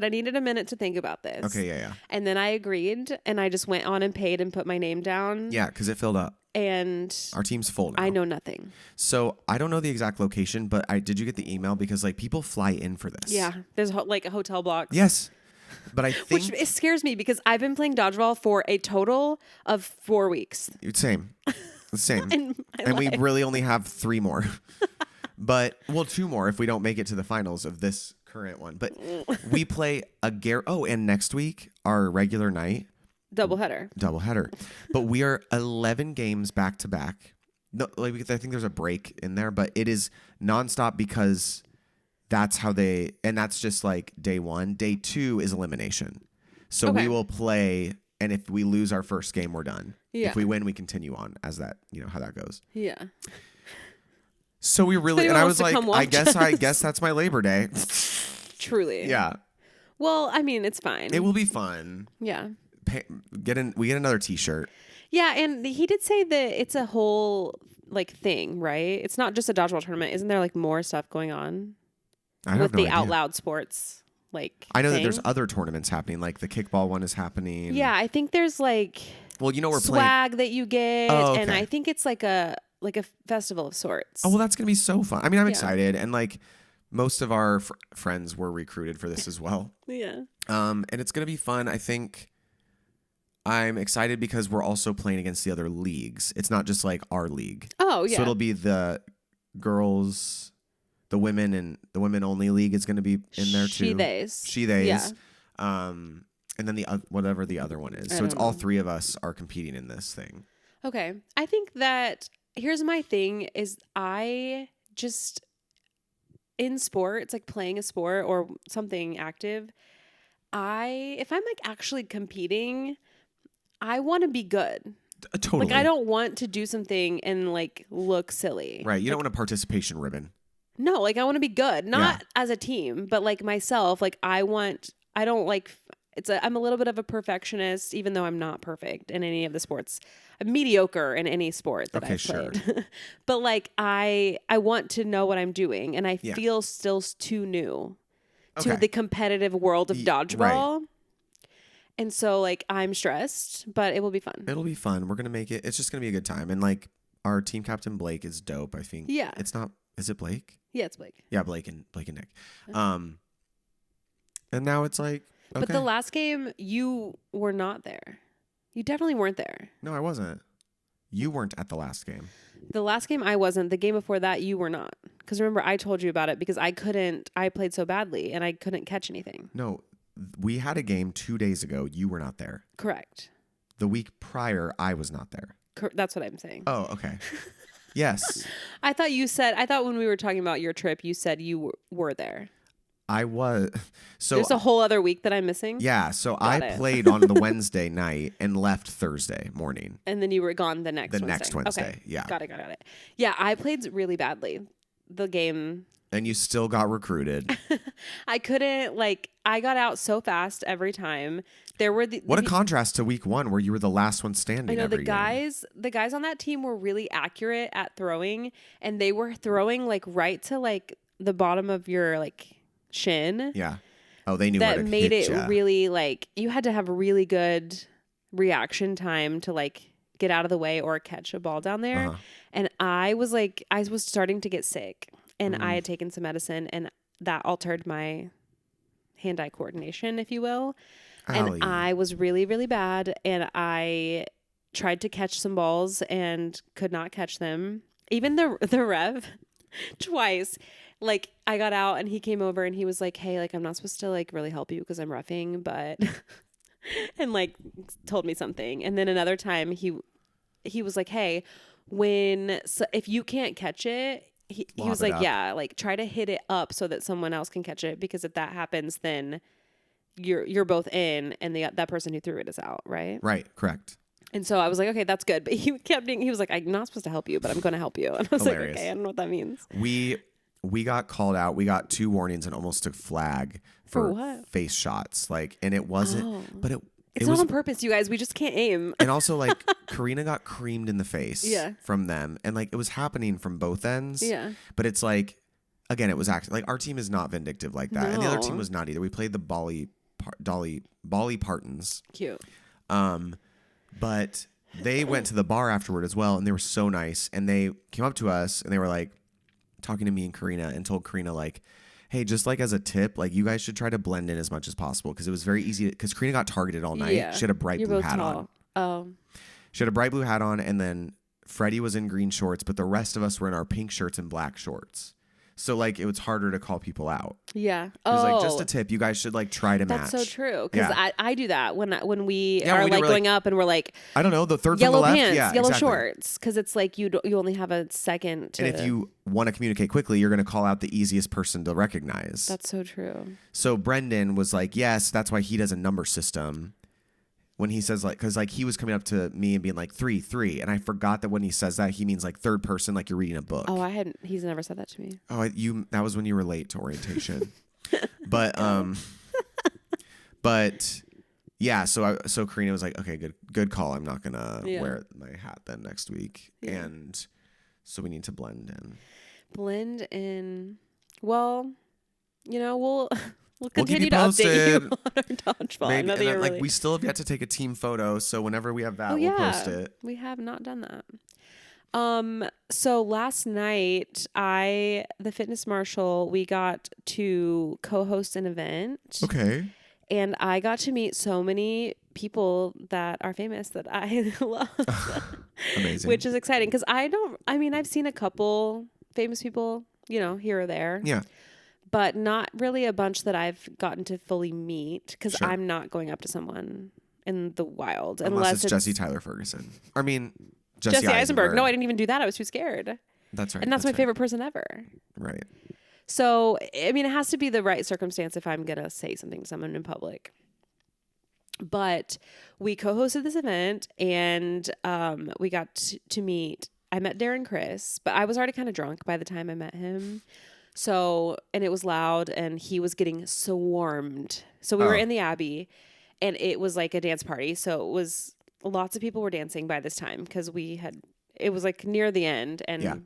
needed a minute to think about this. Okay, yeah. And then I agreed, and I just went on and paid and put my name down. Yeah, because it filled up. And our team's full now. I know nothing. So I don't know the exact location, but did you get the email? Because people fly in for this. Yeah, there's a hotel block. Yes. But I think... Which it scares me because I've been playing dodgeball for a total of 4 weeks. Same. And we really only have 3 more. But, 2 more if we don't make it to the finals of this current one. But we play and next week, our regular night. Doubleheader. But we are 11 games back to back. No, I think there's a break in there, but it is nonstop because that's how and that's just day 1. Day 2 is elimination. So we will play, and if we lose our first game, we're done. Yeah. If we win, we continue on as that, how that goes. Yeah. So we really, and I was like, I guess that's my Labor Day. Truly. Yeah. Well, I mean, it's fine. It will be fun. Yeah. We get another T-shirt. Yeah, and he did say that it's a whole thing, right? It's not just a dodgeball tournament. Isn't there more stuff going on with the Out Loud Sports? I know that there's other tournaments happening, the kickball one is happening. Yeah, I think there's we're swag playing that you get, okay. And I think it's like a festival of sorts. Oh well, that's gonna be so fun. I mean, I'm excited, and most of our friends were recruited for this as well. Yeah. And it's gonna be fun. I think. I'm excited because we're also playing against the other leagues. It's not just our league. Oh, yeah. So it'll be the girls, the women, and the women only league is going to be in there too. She, theys. Yeah. And then whatever the other one is. So it's all 3 of us are competing in this thing. Okay. I think that here's my thing is I just in sports, playing a sport or something active, if I'm actually competing, I want to be good. Totally. I don't want to do something and look silly. Right. You don't want a participation ribbon. No, I want to be good. Not as a team, but myself. I'm a little bit of a perfectionist, even though I'm not perfect in any of the sports. I'm mediocre in any sport that I've played. Sure. But I want to know what I'm doing, and I feel still too new to the competitive world of dodgeball. Right. And so, I'm stressed, but it will be fun. It'll be fun. We're going to make it. It's just going to be a good time. And, our team captain, Blake, is dope, I think. Yeah. It's not... Is it Blake? Yeah, it's Blake. Yeah, Blake and Nick. And now it's okay. But the last game, you were not there. You definitely weren't there. No, I wasn't. You weren't at the last game. The last game, I wasn't. The game before that, you were not. Because remember, I told you about it because I played so badly, and I couldn't catch anything. No. We had a game 2 days ago. You were not there. Correct. The week prior, I was not there. That's what I'm saying. Oh, okay. Yes. I thought when we were talking about your trip, you said you were there. I was. So there's a whole other week that I'm missing? Yeah. So I played on the Wednesday night and left Thursday morning. And then you were gone the next Wednesday. Next Wednesday. Okay. Yeah. Got it. Yeah. I played really badly the game. And you still got recruited. I couldn't, like, I got out so fast every time. There were what a contrast to week 1 where you were the last one standing. I know the guys on that team were really accurate at throwing, and they were throwing like right to like the bottom of your like shin. Yeah. Oh, they knew that where to made hit it ya. Really like you had to have a really good reaction time to like get out of the way or catch a ball down there. And I was starting to get sick, and I had taken some medicine, and that altered my hand-eye coordination, if you will. And I was really, really bad, and I tried to catch some balls and could not catch them. Even the ref twice. Like, I got out and he came over and he was like, hey, like, I'm not supposed to like really help you because I'm roughing, but and like told me something. And then another time he was like, hey, if you can't catch it, he was like, yeah, like try to hit it up so that someone else can catch it, because if that happens, then you're both in, and that person who threw it is out, right? Right, correct. And so I was like, okay, that's good. But he was like, I'm not supposed to help you, but I'm going to help you. And I was Hilarious. like, okay, I don't know what that means. We got called out. We got 2 warnings and almost took flag for what? face shots. Like, and it wasn't, but it's not on purpose, you guys. We just can't aim. And also, like, Karina got creamed in the face from them. And, like, it was happening from both ends. Yeah. But it's like, again, it was actually, like, our team is not vindictive like that. No. And the other team was not either. We played the Dolly Partons. Cute. But they went to the bar afterward as well, and they were so nice. And they came up to us, and they were, like, talking to me and Karina, and told Karina, like, hey, just like as a tip, like you guys should try to blend in as much as possible, because it was very easy, because Karina got targeted all night. Yeah. She had a bright blue hat on. Oh. She had a bright blue hat on, and then Freddie was in green shorts, but the rest of us were in our pink shirts and black shorts. So, like, it was harder to call people out. Yeah. It was like, just a tip. You guys should, like, try to match. That's so true. Because I do that when we are, like, going up and we're like... I don't know, the third from the left? Pants, yeah, yellow exactly. shorts. Because it's like you only have a second to... And if you want to communicate quickly, you're going to call out the easiest person to recognize. That's so true. So Brendan was like, yes, that's why he does a number system. When he says, like, because, like, he was coming up to me and being like 3, 3, and I forgot that when he says that, he means like third person, like you're reading a book. Oh, he's never said that to me. Oh, that was when you were late to orientation. But yeah, so Karina was like, okay, good call. I'm not gonna wear my hat then next week, and so we need to blend in. Blend in. Well, you know, we'll continue to update you on our dodgeball. Maybe, and then, like, we still have yet to take a team photo, so whenever we have that, we'll post it. We have not done that. So last night, the fitness marshal, we got to co-host an event. Okay. And I got to meet so many people that are famous that I love. Amazing. Which is exciting, because I've seen a couple famous people, you know, here or there. Yeah. But not really a bunch that I've gotten to fully meet, because I'm not going up to someone in the wild. Unless it's Jesse Tyler Ferguson. I mean, Jesse Eisenberg. No, I didn't even do that. I was too scared. That's right. And that's my favorite person ever. Right. So, I mean, it has to be the right circumstance if I'm going to say something to someone in public. But we co-hosted this event, and we got to meet. I met Darren Criss, but I was already kind of drunk by the time I met him. So, and it was loud, and he was getting swarmed. So we were in the Abbey, and it was like a dance party. So it was, lots of people were dancing by this time, because it was like near the end, and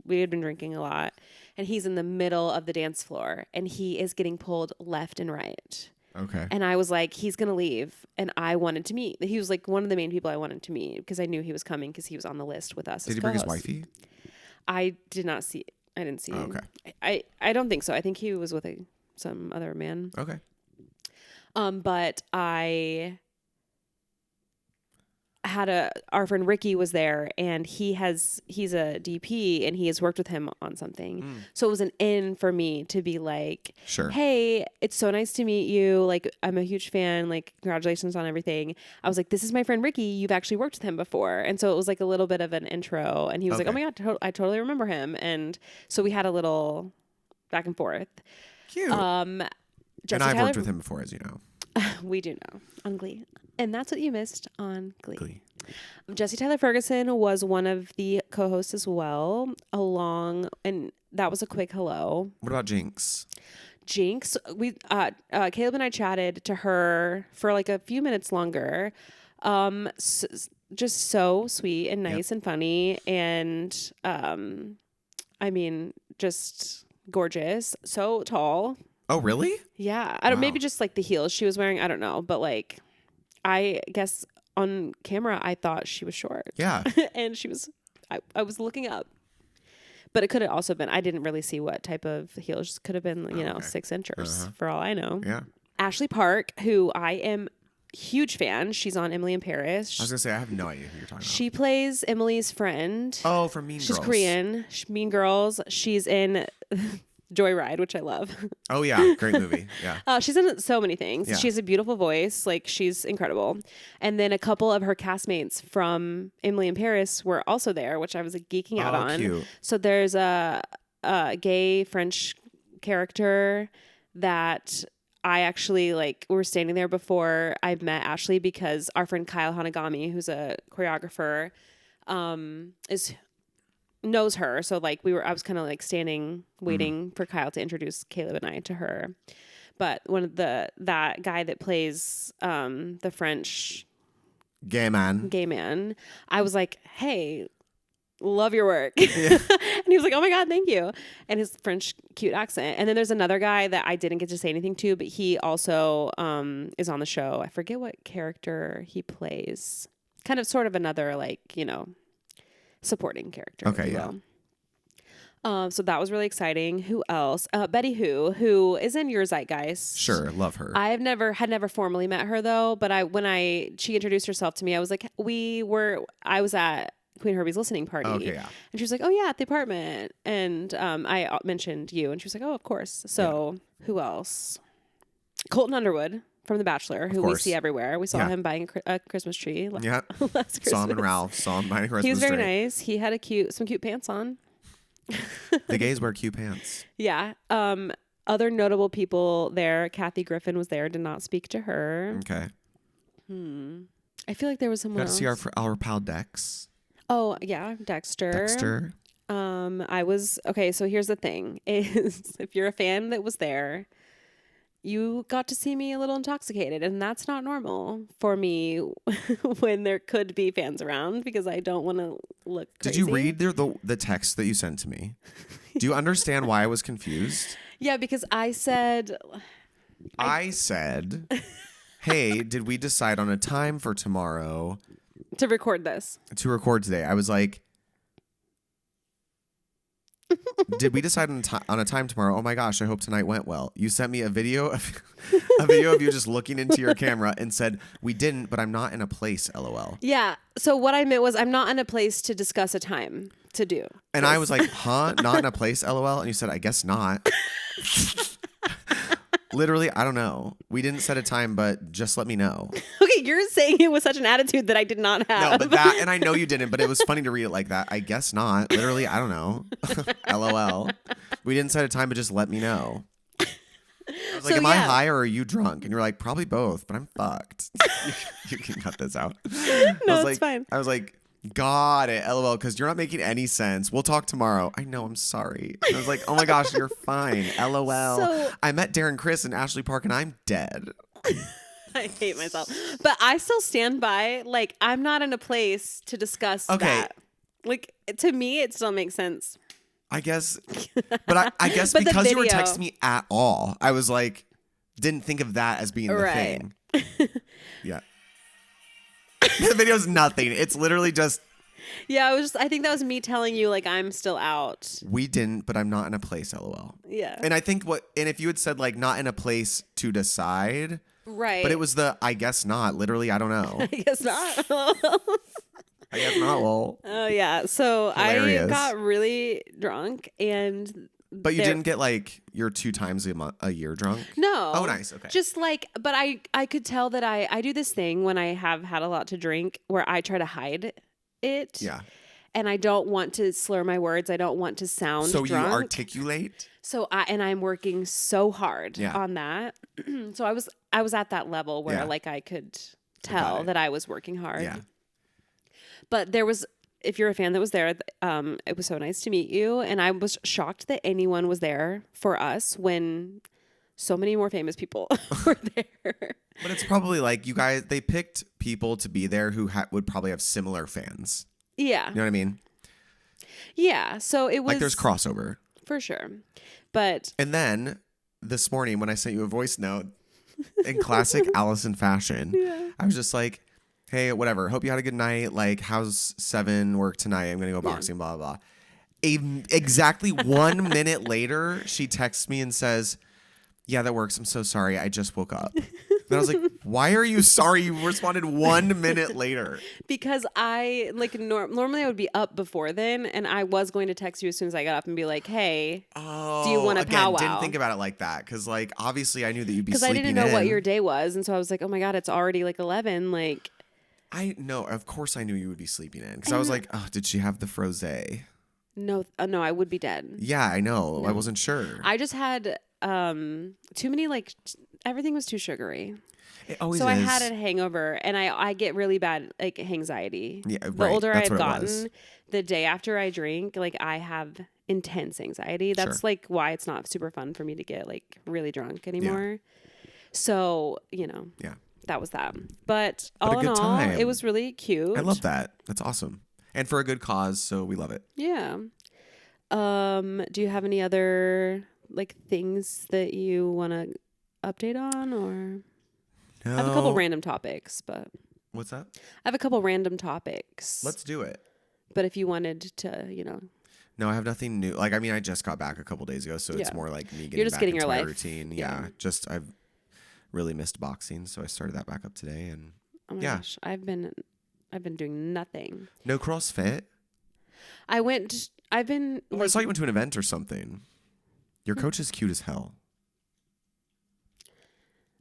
we had been drinking a lot. And he's in the middle of the dance floor, and he is getting pulled left and right. Okay. And I was like, he's going to leave. And I wanted to meet. He was like one of the main people I wanted to meet, because I knew he was coming, because he was on the list with us. Did he bring his wifey? I did not see it. I didn't see him. Okay. I don't think so. I think he was with some other man. Okay. But I had our friend Ricky was there, and he's a DP, and he has worked with him on something. So it was an in for me to be like, sure, hey, it's so nice to meet you. Like, I'm a huge fan. Like, congratulations on everything. I was like, this is my friend Ricky. You've actually worked with him before. And so it was like a little bit of an intro, and he was like, oh my God, I totally remember him. And so we had a little back and forth. Cute. And I've worked with him before, as you know. We do know on Glee. And that's what you missed on Glee. Jesse Tyler Ferguson was one of the co-hosts as well, and that was a quick hello. What about Jinx? Jinx, Caleb and I chatted to her for like a few minutes longer. Just so sweet and nice and funny. And, I mean, just gorgeous. So tall. Oh, really? Yeah. I don't, maybe just like the heels she was wearing. I don't know. But like, I guess on camera, I thought she was short. Yeah. And she was, I was looking up. But it could have also been, I didn't really see what type of heels. Could have been, 6 inches for all I know. Yeah. Ashley Park, who I am huge fan. She's on Emily in Paris. I was going to say, I have no idea who you're talking about. She plays Emily's friend. Oh, from Mean Girls. She's Korean. Mean Girls. She's in Joyride, which I love. Oh, yeah. Great movie. Yeah. She's in so many things. Yeah. She has a beautiful voice. Like, she's incredible. And then a couple of her castmates from Emily in Paris were also there, which I was like, geeking out on. Cute. So there's a gay French character that I actually we were standing there before I met Ashley because our friend Kyle Hanagami, who's a choreographer, knows her. So I was kind of like standing waiting for Kyle to introduce Caleb and I to her. But that guy that plays the French gay man, I was like, hey, love your work. Yeah. And he was like, oh my God, thank you. And his French cute accent. And then there's another guy that I didn't get to say anything to, but he also is on the show. I forget what character he plays. Kind of sort of another supporting character. Okay, yeah. So that was really exciting. Who else? Betty who is in your zeitgeist. Sure, love her. I had never formally met her though, but when she introduced herself to me, I was like, I was at Queen Herbie's listening party. Okay, yeah. And she was like, oh yeah, at the apartment. And I mentioned you, and she was like, oh, of course. So Who else? Colton Underwood from The Bachelor, who we see everywhere. We saw him buying a Christmas tree. Yeah. last Christmas. Saw him and Ralph. Saw him buying a Christmas tree. He was very nice. He had some cute pants on. The gays wear cute pants. Yeah. Other notable people there. Kathy Griffin was there. Did not speak to her. Okay. I feel like there was someone else. Got to see our pal Dex. Oh yeah, Dexter. So here's the thing: is if you're a fan that was there, you got to see me a little intoxicated, and that's not normal for me when there could be fans around because I don't want to look crazy. Did you read the text that you sent to me? Do you understand why I was confused? Yeah, because I said, hey, did we decide on a time for tomorrow? To record this. To record today. I was like, did we decide on a time tomorrow? Oh my gosh, I hope tonight went well. You sent me a video of you just looking into your camera and said, we didn't, but I'm not in a place, LOL. Yeah. So what I meant was I'm not in a place to discuss a time to do. And I was like, huh? Not in a place, LOL? And you said, I guess not. Literally, I don't know. We didn't set a time, but just let me know. Okay, you're saying it with such an attitude that I did not have. No, but and I know you didn't, but it was funny to read it like that. I guess not. Literally, I don't know. LOL. We didn't set a time, but just let me know. I was like, am I high or are you drunk? And you're like, probably both, but I'm fucked. You can cut this out. No, it's fine. I was like, got it, LOL, because you're not making any sense. We'll talk tomorrow. I know, I'm sorry. And I was like, oh my gosh, you're fine. LOL. So, I met Darren Criss and Ashley Park and I'm dead. I hate myself. But I still stand by, I'm not in a place to discuss that. To me, it still makes sense. I guess. But I guess but because you were texting me at all, I was like, didn't think of that as being the thing. Yeah. The video's nothing. It's literally just. Yeah, I think that was me telling you I'm still out. We didn't, but I'm not in a place, LOL. Yeah. And I think if you had said not in a place to decide. Right. But it was I guess not. Literally, I don't know. I guess not. I guess not, lol. Oh yeah. So Hilarious. I got really drunk and. But you didn't get your 2 times a year drunk? No. Oh, nice. Okay. Just but I could tell that I do this thing when I have had a lot to drink where I try to hide it. Yeah. And I don't want to slur my words. I don't want to sound drunk. So you articulate? So I'm working so hard on that. So I was at that level where I could tell that I was working hard. Yeah. But if you're a fan that was there, it was so nice to meet you. And I was shocked that anyone was there for us when so many more famous people were there. But it's probably like you guys, they picked people to be there who would probably have similar fans. Yeah. You know what I mean? Yeah. So it was like there's crossover. For sure. But. And then this morning when I sent you a voice note in classic Allison fashion, I was just like, hey, whatever. Hope you had a good night. Like, how's 7 work tonight? I'm going to go boxing, blah, blah, blah. Exactly 1 minute later, she texts me and says, yeah, that works. I'm so sorry. I just woke up. And I was like, why are you sorry? You responded 1 minute later. Because I, like, normally I would be up before then, and I was going to text you as soon as I got up and be like, hey, do you want to powwow? Didn't think about it like that. Because, like, obviously I knew that you'd be sleeping in. Because I didn't know what your day was. And so I was like, oh, my God, it's already, like, 11. Like. I know. Of course I knew you would be sleeping in. Because I was like, oh, did she have the frosé? No, no, I would be dead. Yeah, I know. No. I wasn't sure. I just had too many, like, everything was too sugary. It always so is. I had a hangover, and I get really bad, like, anxiety. Yeah, right. The older That's I've gotten, was. The day after I drink, like, I have intense anxiety. That's like why it's not super fun for me to get, like, really drunk anymore. Yeah. So, you know. Yeah. That was that. But all in all, it was really cute. I love that. That's awesome. And for a good cause, so we love it. Yeah. Do you have any other, like, things that you want to update on, or? No. I have a couple random topics, but. What's that? I have a couple random topics. Let's do it. But if you wanted to, you know. No, I have nothing new. Like, I mean, I just got back a couple days ago, so it's more like me getting You're just back getting into your my life. routine. Yeah. Just I've really missed boxing, so I started that back up today, and oh my gosh, I've been doing nothing. No CrossFit. I've been. Oh, I saw you went to an event or something. Your coach is cute as hell.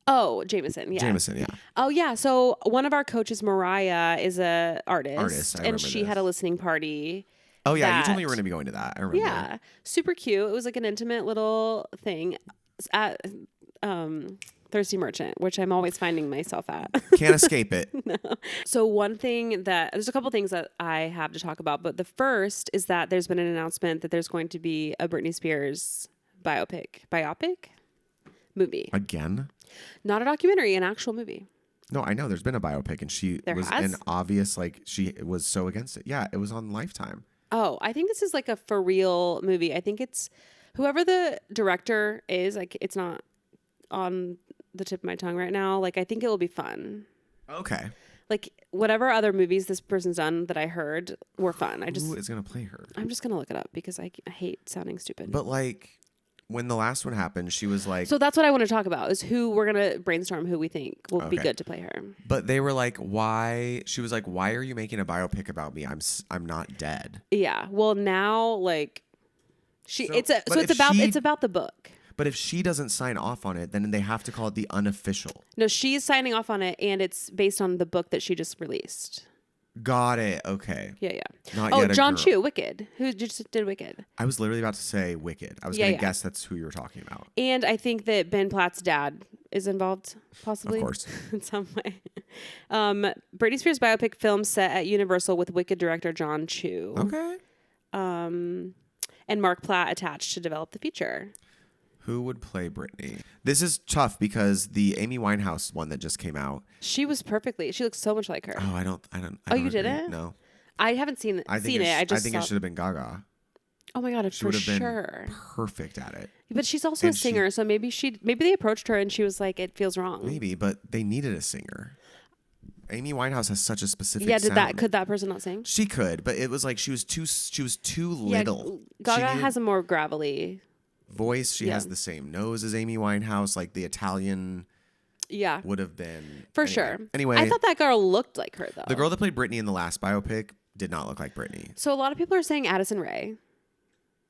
Oh, Jameson, yeah. Jameson, yeah. Oh, yeah. So one of our coaches, Mariah, is a artist, and she had a listening party. Oh yeah, you told me you were going to be going to that. I remember. Yeah, super cute. It was like an intimate little thing at Thirsty Merchant, which I'm always finding myself at. Can't escape it. No. So there's a couple things that I have to talk about, but the first is that there's been an announcement that there's going to be a Britney Spears biopic movie. Again? Not a documentary, an actual movie. No, I know. There's been a biopic, and she was an obvious, like, she was so against it. Yeah, it was on Lifetime. Oh, I think this is like a for real movie. I think it's whoever the director is, like, it's not on the tip of my tongue right now. Like, I think it will be fun. Okay. Like, whatever other movies this person's done that I heard were fun. Who is going to play her? I'm just going to look it up because I hate sounding stupid. But, like, when the last one happened, she was like... So that's what I want to talk about, is who we're going to brainstorm who we think will be good to play her. But they were like, why... She was like, why are you making a biopic about me? I'm not dead. Yeah. Well, now, like... It's about the book. But if she doesn't sign off on it, then they have to call it the unofficial. No, she's signing off on it, and it's based on the book that she just released. Got it. Okay. Yeah. Not yet John Chu, Wicked, who just did Wicked. I was literally about to say Wicked. I was going to guess that's who you were talking about. And I think that Ben Platt's dad is involved, possibly. Of course. In some way. Britney Spears biopic film set at Universal with Wicked director John Chu. Okay. And Mark Platt attached to develop the feature. Who would play Britney? This is tough because the Amy Winehouse one that just came out. She looks so much like her. Oh, I don't. Oh, you didn't? No. I haven't seen it. I think it should have been Gaga. Oh my God, she would have been perfect at it. But she's also a singer, so maybe they approached her and she was like, it feels wrong. Maybe, but they needed a singer. Amy Winehouse has such a specific sound. Could that person not sing? She could, but it was like she was too little. Gaga has a more gravelly voice. She has the same nose as Amy Winehouse. Like the Italian would have been. For sure. Anyway. I thought that girl looked like her, though. The girl that played Britney in the last biopic did not look like Britney. So a lot of people are saying Addison Rae.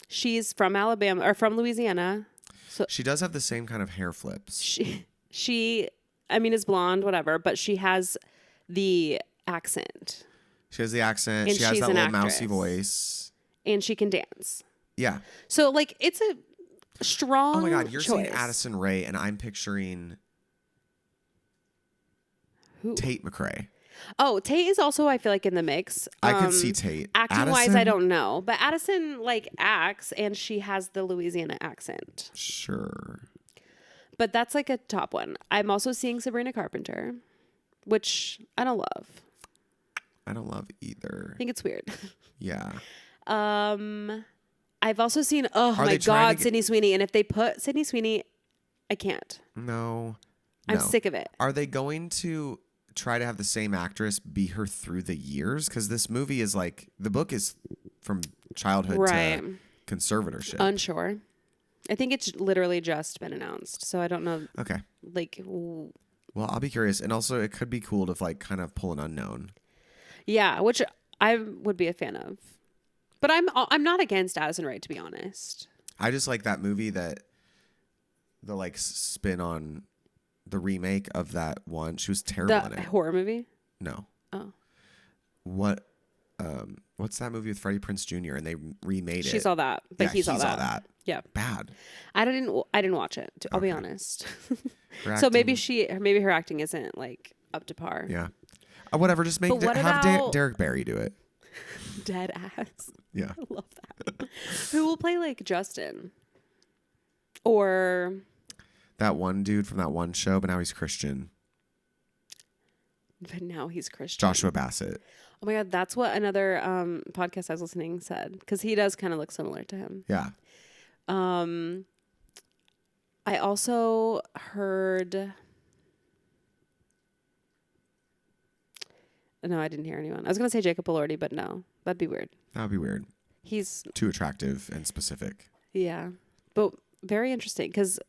She's from Alabama or from Louisiana. So she does have the same kind of hair flips. She is blonde, whatever, but she has the accent. She has the accent. She has that little mousy voice. And she can dance. Yeah. So, like, it's a strong Oh my God, you're choice. saying Addison Rae, and I'm picturing Tate McRae. Oh, Tate is also, I feel like, in the mix. I could see Tate. Acting wise, I don't know. But Addison, like, acts, and she has the Louisiana accent. Sure. But that's, like, a top one. I'm also seeing Sabrina Carpenter, which I don't love. I don't love either. I think it's weird. Yeah. I've also seen, my God, Sydney Sweeney. And if they put Sydney Sweeney, I can't. No. I'm sick of it. Are they going to try to have the same actress be her through the years? Because this movie is like, the book is from childhood to conservatorship. Unsure. I think it's literally just been announced. So I don't know. Okay. Like, well, I'll be curious. And also it could be cool to like kind of pull an unknown. Yeah, which I would be a fan of. But I'm not against Addison Rae, to be honest. I just like that movie, that the like spin on the remake of that one. She was terrible in it. Horror movie? No. Oh. What's that movie with Freddie Prinze Jr. and they remade it? She saw that, but he saw that. Yeah. Bad. I didn't watch it. I'll be honest. So maybe her acting isn't like up to par. Yeah. Whatever. Just have Derek Barry do it. Dead ass. Yeah. I love that. Who will play like Justin? Or that one dude from that one show, but now he's Christian. Joshua Bassett. Oh my God, that's what another podcast I was listening said, because he does kind of look similar to him. Yeah. I also heard. No, I didn't hear anyone. I was going to say Jacob Elordi, but no. That'd be weird. That would be weird. He's too attractive and specific. Yeah. But very interesting, because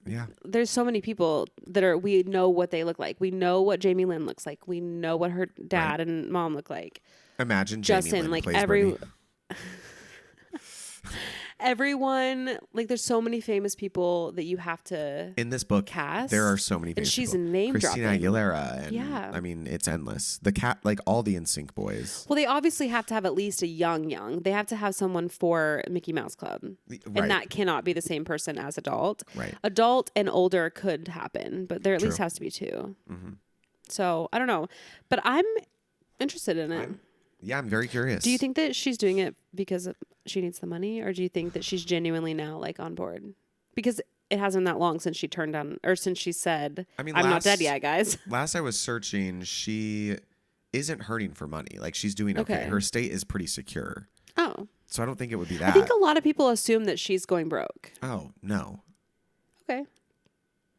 there's so many people that we know what they look like. We know what Jamie Lynn looks like. We know what her dad and mom look like. Imagine Justin, Jamie Lynn like plays everyone, like there's so many famous people that you have to in this book cast. There are so many famous and she's people. name Christina dropping. Aguilera, and I mean it's endless. The cat, like all the NSYNC boys. Well, they obviously have to have at least a young. They have to have someone for Mickey Mouse Club, and that cannot be the same person as adult. Right. Adult and older could happen, but there at least has to be two. Mm-hmm. So I don't know, but I'm interested in it. I'm very curious. Do you think that she's doing it because she needs the money, or do you think that she's genuinely now like on board? Because it hasn't been that long since she turned down, or since she said, I'm not dead yet, guys. Last I was searching, she isn't hurting for money. Like she's doing okay. Her estate is pretty secure. Oh. So I don't think it would be that. I think a lot of people assume that she's going broke. Oh, no. Okay.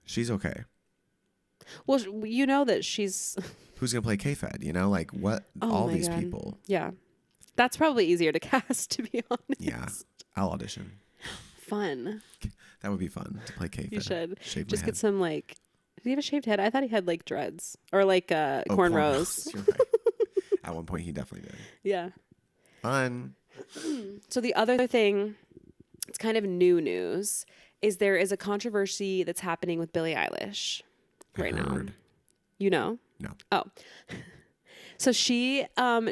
She's okay. Well, you know that she's... Who's going to play K-Fed? You know, like what? All these people. Yeah. That's probably easier to cast, to be honest. Yeah. I'll audition. Fun. That would be fun to play K-Fed. You should. Just get some like... Did he have a shaved head? I thought he had like dreads. Or like cornrows. You're right. At one point he definitely did. Yeah. Fun. So the other thing, it's kind of new news, is there is a controversy that's happening with Billie Eilish right now. You know? No. Oh. So she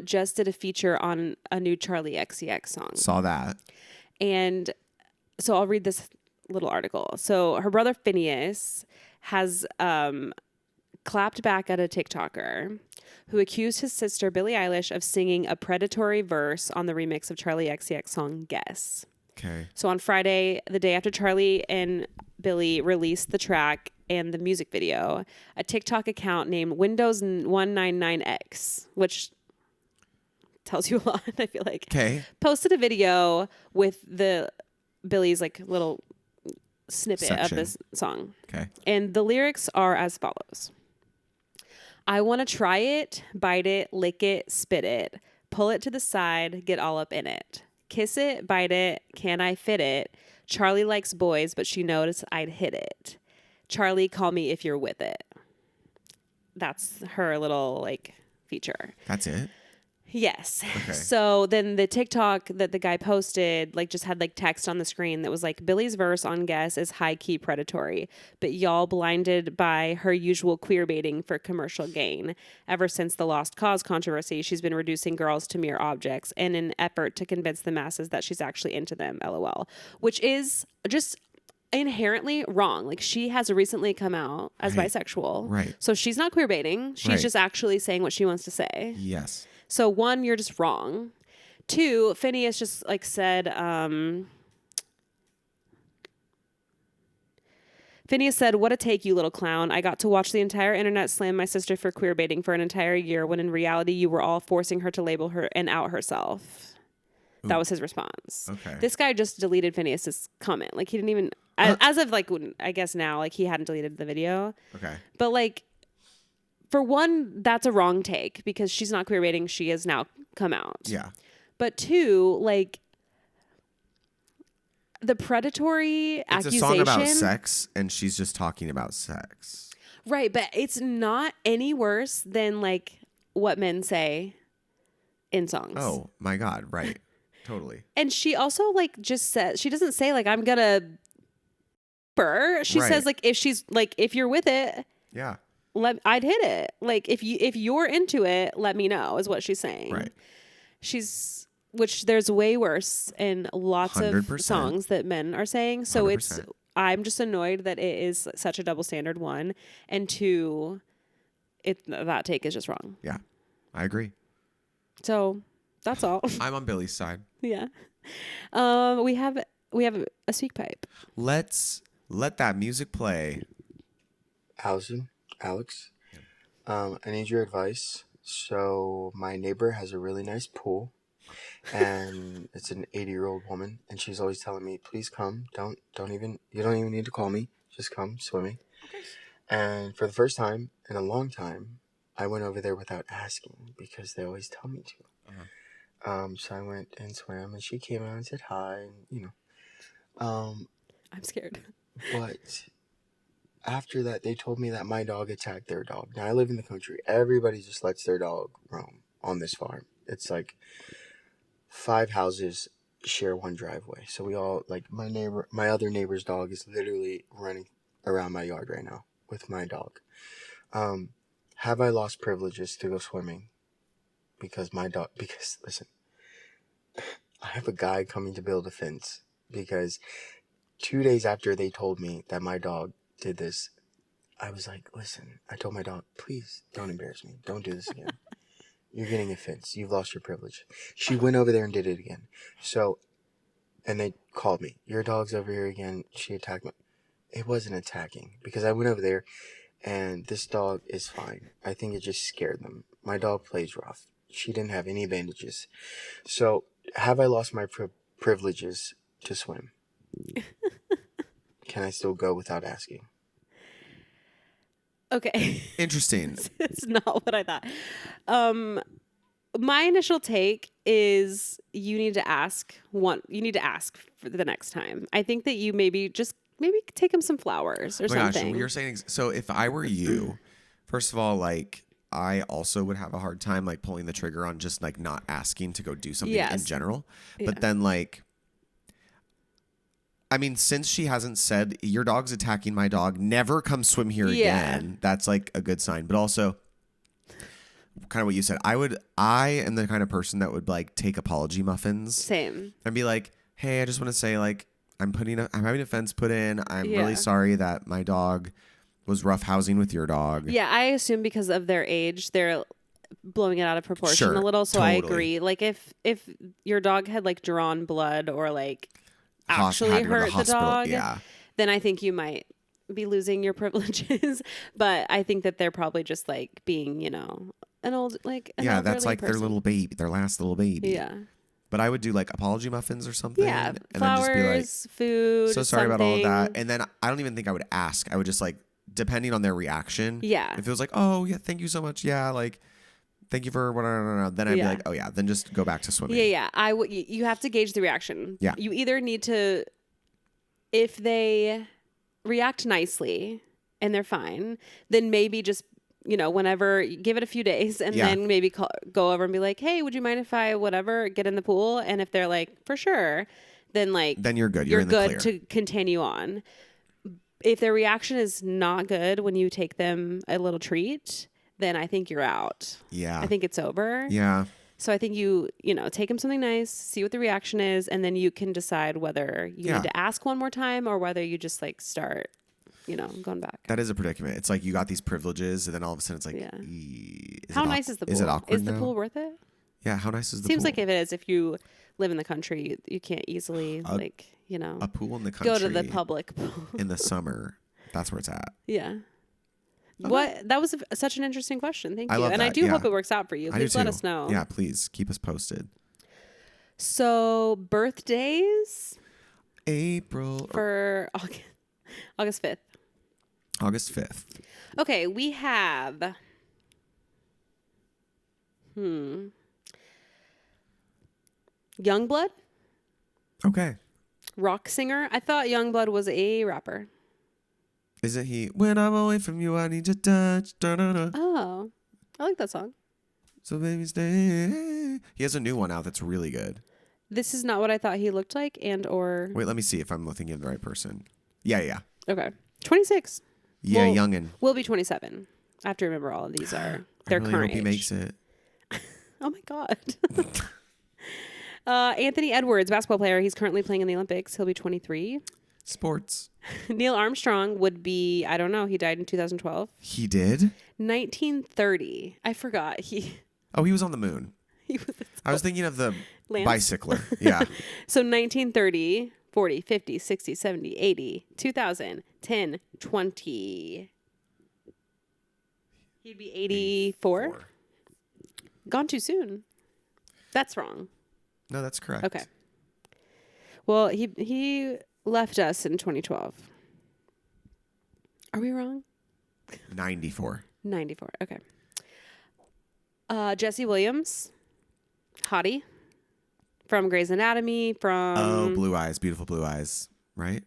just did a feature on a new Charlie XCX song. Saw that. And so I'll read this little article. So her brother Phineas has clapped back at a TikToker who accused his sister Billie Eilish of singing a predatory verse on the remix of Charlie XCX song Guess. Okay. So on Friday, the day after Charlie and Billie released the track and the music video, a TikTok account named Windows199X, which tells you a lot, I feel like. Okay. Posted a video with Billie's like little snippet of this song. Okay. And the lyrics are as follows. I want to try it, bite it, lick it, spit it, pull it to the side, get all up in it. Kiss it, bite it, can I fit it? Charlie likes boys, but she noticed I'd hit it. Charlie, call me if you're with it. That's her little like feature. That's it? Yes. Okay. So then the TikTok that the guy posted like just had like text on the screen that was like, Billie's verse on Guess is high key predatory, but y'all blinded by her usual queer baiting for commercial gain. Ever since the Lost Cause controversy, she's been reducing girls to mere objects in an effort to convince the masses that she's actually into them, LOL. Which is just inherently wrong. Like, she has recently come out as bisexual. Right. So she's not queer baiting. She's just actually saying what she wants to say. Yes. So 1, you're just wrong. 2, Phineas just like said, Phineas said, "What a take, you little clown. I got to watch the entire internet slam my sister for queer baiting for an entire year when in reality you were all forcing her to label her and out herself." Ooh. That was his response. Okay. This guy just deleted Phineas's comment. Like, he didn't even, as of like, I guess now, like, he hadn't deleted the video. Okay. But like, for 1, that's a wrong take because she's not queer baiting. She has now come out. Yeah. But 2, like, the predatory accusation. It's a song about sex, and she's just talking about sex. Right, but it's not any worse than, like, what men say in songs. Oh, my God, right. Totally. And she also, like, just says, she doesn't say, like, I'm gonna her. She says, like, if you're with it, yeah, I'd hit it. Like, if you're into it, let me know, is what she's saying. Right. Which there's way worse in lots 100%. of songs that men are saying. So 100%. I'm just annoyed that it is such a double standard, 1. And 2, that take is just wrong. Yeah, I agree. So that's all. I'm on Billy's side. Yeah. We have a speak pipe. Let's let that music play. Allison, Alex, I need your advice. So my neighbor has a really nice pool, and it's an 80-year-old woman, and she's always telling me, "Please come. You don't even need to call me. Just come swimming." Okay. And for the first time in a long time, I went over there without asking because they always tell me to. Uh-huh. So I went and swam, and she came out and said hi, and I'm scared. But after that, they told me that my dog attacked their dog. Now, I live in the country. Everybody just lets their dog roam on this farm. It's like 5 houses share one driveway. So we all, like, my other neighbor's dog is literally running around my yard right now with my dog. Have I lost privileges to go swimming? Because listen, I have a guy coming to build a fence because 2 days after they told me that my dog did this, I was like, listen, I told my dog, please don't embarrass me. Don't do this again. You're getting a fence. You've lost your privilege. She went over there and did it again. So, and they called me. Your dog's over here again. She attacked me. It wasn't attacking because I went over there and this dog is fine. I think it just scared them. My dog plays rough. She didn't have any bandages. So, have I lost my privileges to swim? Can I still go without asking? Okay. Interesting. It's not what I thought. My initial take is you need to ask for the next time. I think that you maybe take him some flowers or something. Gosh, you're saying, so if I were you, first of all, like, I also would have a hard time, like, pulling the trigger on just, like, not asking to go do something in general. Yeah. But then, like, I mean, since she hasn't said, your dog's attacking my dog, never come swim here again, that's, like, a good sign. But also, kind of what you said, I am the kind of person that would, like, take apology muffins. Same. And be like, hey, I just want to say, like, I'm having a fence put in. I'm really sorry that my dog was roughhousing with your dog. Yeah, I assume because of their age, they're blowing it out of proportion a little. So totally. I agree. Like, if your dog had, like, drawn blood or, like, actually hurt the dog, then I think you might be losing your privileges. But I think that they're probably just, like, being, an old, like, an that's like person. Their little baby, their last little baby. Yeah. But I would do, like, apology muffins or something. Yeah, and flowers, then just be like, food, so sorry about all of that. And then I don't even think I would ask. I would just, like, depending on their reaction. Yeah. If it was like, oh, yeah, thank you so much. Yeah, like, thank you for whatever. Then I'd be like, oh, yeah, then just go back to swimming. Yeah. You have to gauge the reaction. Yeah. You either need to, if they react nicely and they're fine, then maybe just, whenever, give it a few days and then maybe go over and be like, hey, would you mind if I get in the pool? And if they're like, for sure, then, like, then you're good. You're in the good clear. to continue on. If their reaction is not good when you take them a little treat, then I think you're out. Yeah. I think it's over. Yeah. So I think you take him something nice, see what the reaction is, and then you can decide whether you need to ask one more time or whether you just like start, going back. That is a predicament. It's like you got these privileges and then all of a sudden it's like, how nice is the pool? Is it awkward Is the pool worth it? Yeah. How nice is the Seems pool? like if it is, if you live in the country, you can't easily a pool in the country. Go to the public pool. In the summer. That's where it's at. Yeah. Okay. That was such an interesting question. Thank you. Love and that. I do hope it works out for you. Please let us know. Yeah, please keep us posted. So birthdays April for August 5th. August 5th. Okay, we have Youngblood. Okay. Rock singer. I thought Youngblood was a rapper. Isn't he? When I'm away from you, I need your touch. Da-da-da. Oh, I like that song. So baby, stay. He has a new one out that's really good. This is not what I thought he looked like, or wait, let me see if I'm looking at the right person. Yeah. Okay, 26. Yeah, youngin. We'll be 27. I have to remember all of these are their current current age. He makes it. Oh my god. Anthony Edwards, basketball player. He's currently playing in the Olympics. He'll be 23. Sports. Neil Armstrong would be, I don't know, he died in 2012. He did? 1930. I forgot. He was on the moon. I was thinking of the Lance? bicycler. Yeah. So 1930, 40, 50, 60, 70, 80, 2000, 10, 20. He'd be 84. Gone too soon. That's wrong. No, that's correct. Okay. Well, he left us in 2012. Are we wrong? 94. 94. Okay. Jesse Williams, hottie, from Grey's Anatomy, from... blue eyes, beautiful blue eyes, right?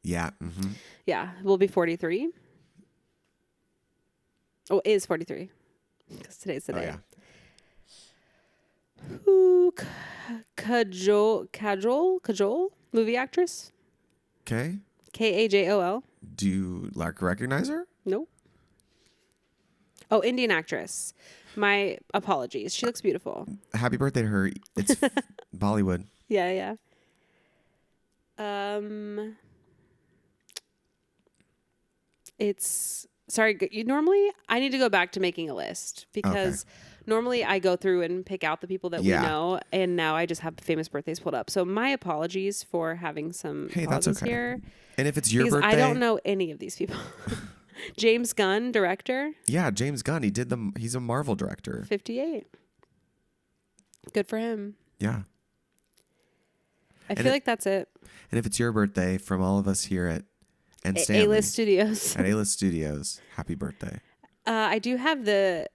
Yeah. Mm-hmm. Yeah, will be 43. Oh, is 43. Because today's the day. Oh, yeah. Ooh, Kajol, movie actress. Okay. Kajol. Do you recognize her? Nope. Oh, Indian actress. My apologies. She looks beautiful. Happy birthday to her. It's Bollywood. Yeah. It's sorry. Normally, I need to go back to making a list because normally I go through and pick out the people that we know, and now I just have famous birthdays pulled up. So my apologies for having some pauses here. And if it's your birthday, I don't know any of these people. James Gunn, director. Yeah, James Gunn. He's a Marvel director. 58. Good for him. Yeah. I feel like that's it. And if it's your birthday, from all of us here at Stanley, A-List Studios. At A-List Studios, happy birthday. I do have the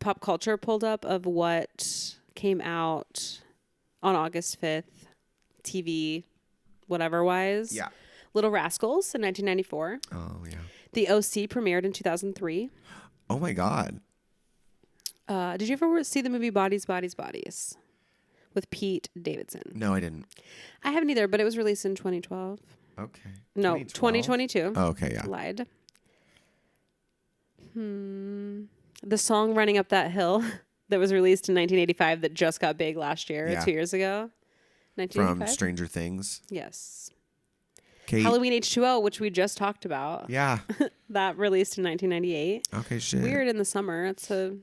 pop culture pulled up of what came out on August 5th, TV, whatever wise. Yeah. Little Rascals in 1994. Oh, yeah. The OC premiered in 2003. Oh, my God. Did you ever see the movie Bodies, Bodies, Bodies with Pete Davidson? No, I didn't. I haven't either, but it was released in 2012. Okay. No, 2022. Oh, okay, yeah. Lied. The song Running Up That Hill that was released in 1985 that just got big last year, 2 years ago. 1985? From Stranger Things. Yes. Kate. Halloween H2O, which we just talked about. Yeah. That released in 1998. Okay, shit. Weird in the summer. It's a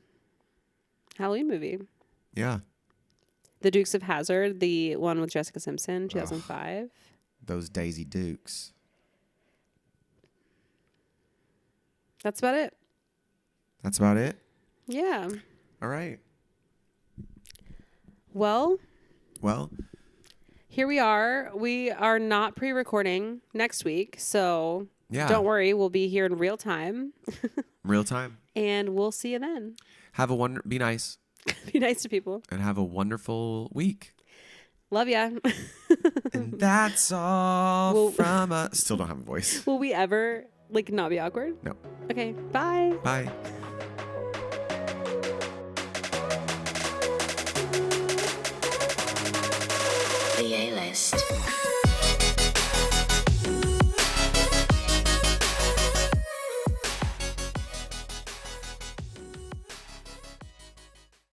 Halloween movie. Yeah. The Dukes of Hazzard, the one with Jessica Simpson, 2005. Those Daisy Dukes. That's about it. That's about it? Yeah. All right. Well, here we are. We are not pre-recording next week, so don't worry. We'll be here in real time. Real time. And we'll see you then. Be nice. Be nice to people. And have a wonderful week. Love ya. And that's all from us. Still don't have a voice. Will we ever not be awkward? No. Okay. Bye. Bye. The A-List.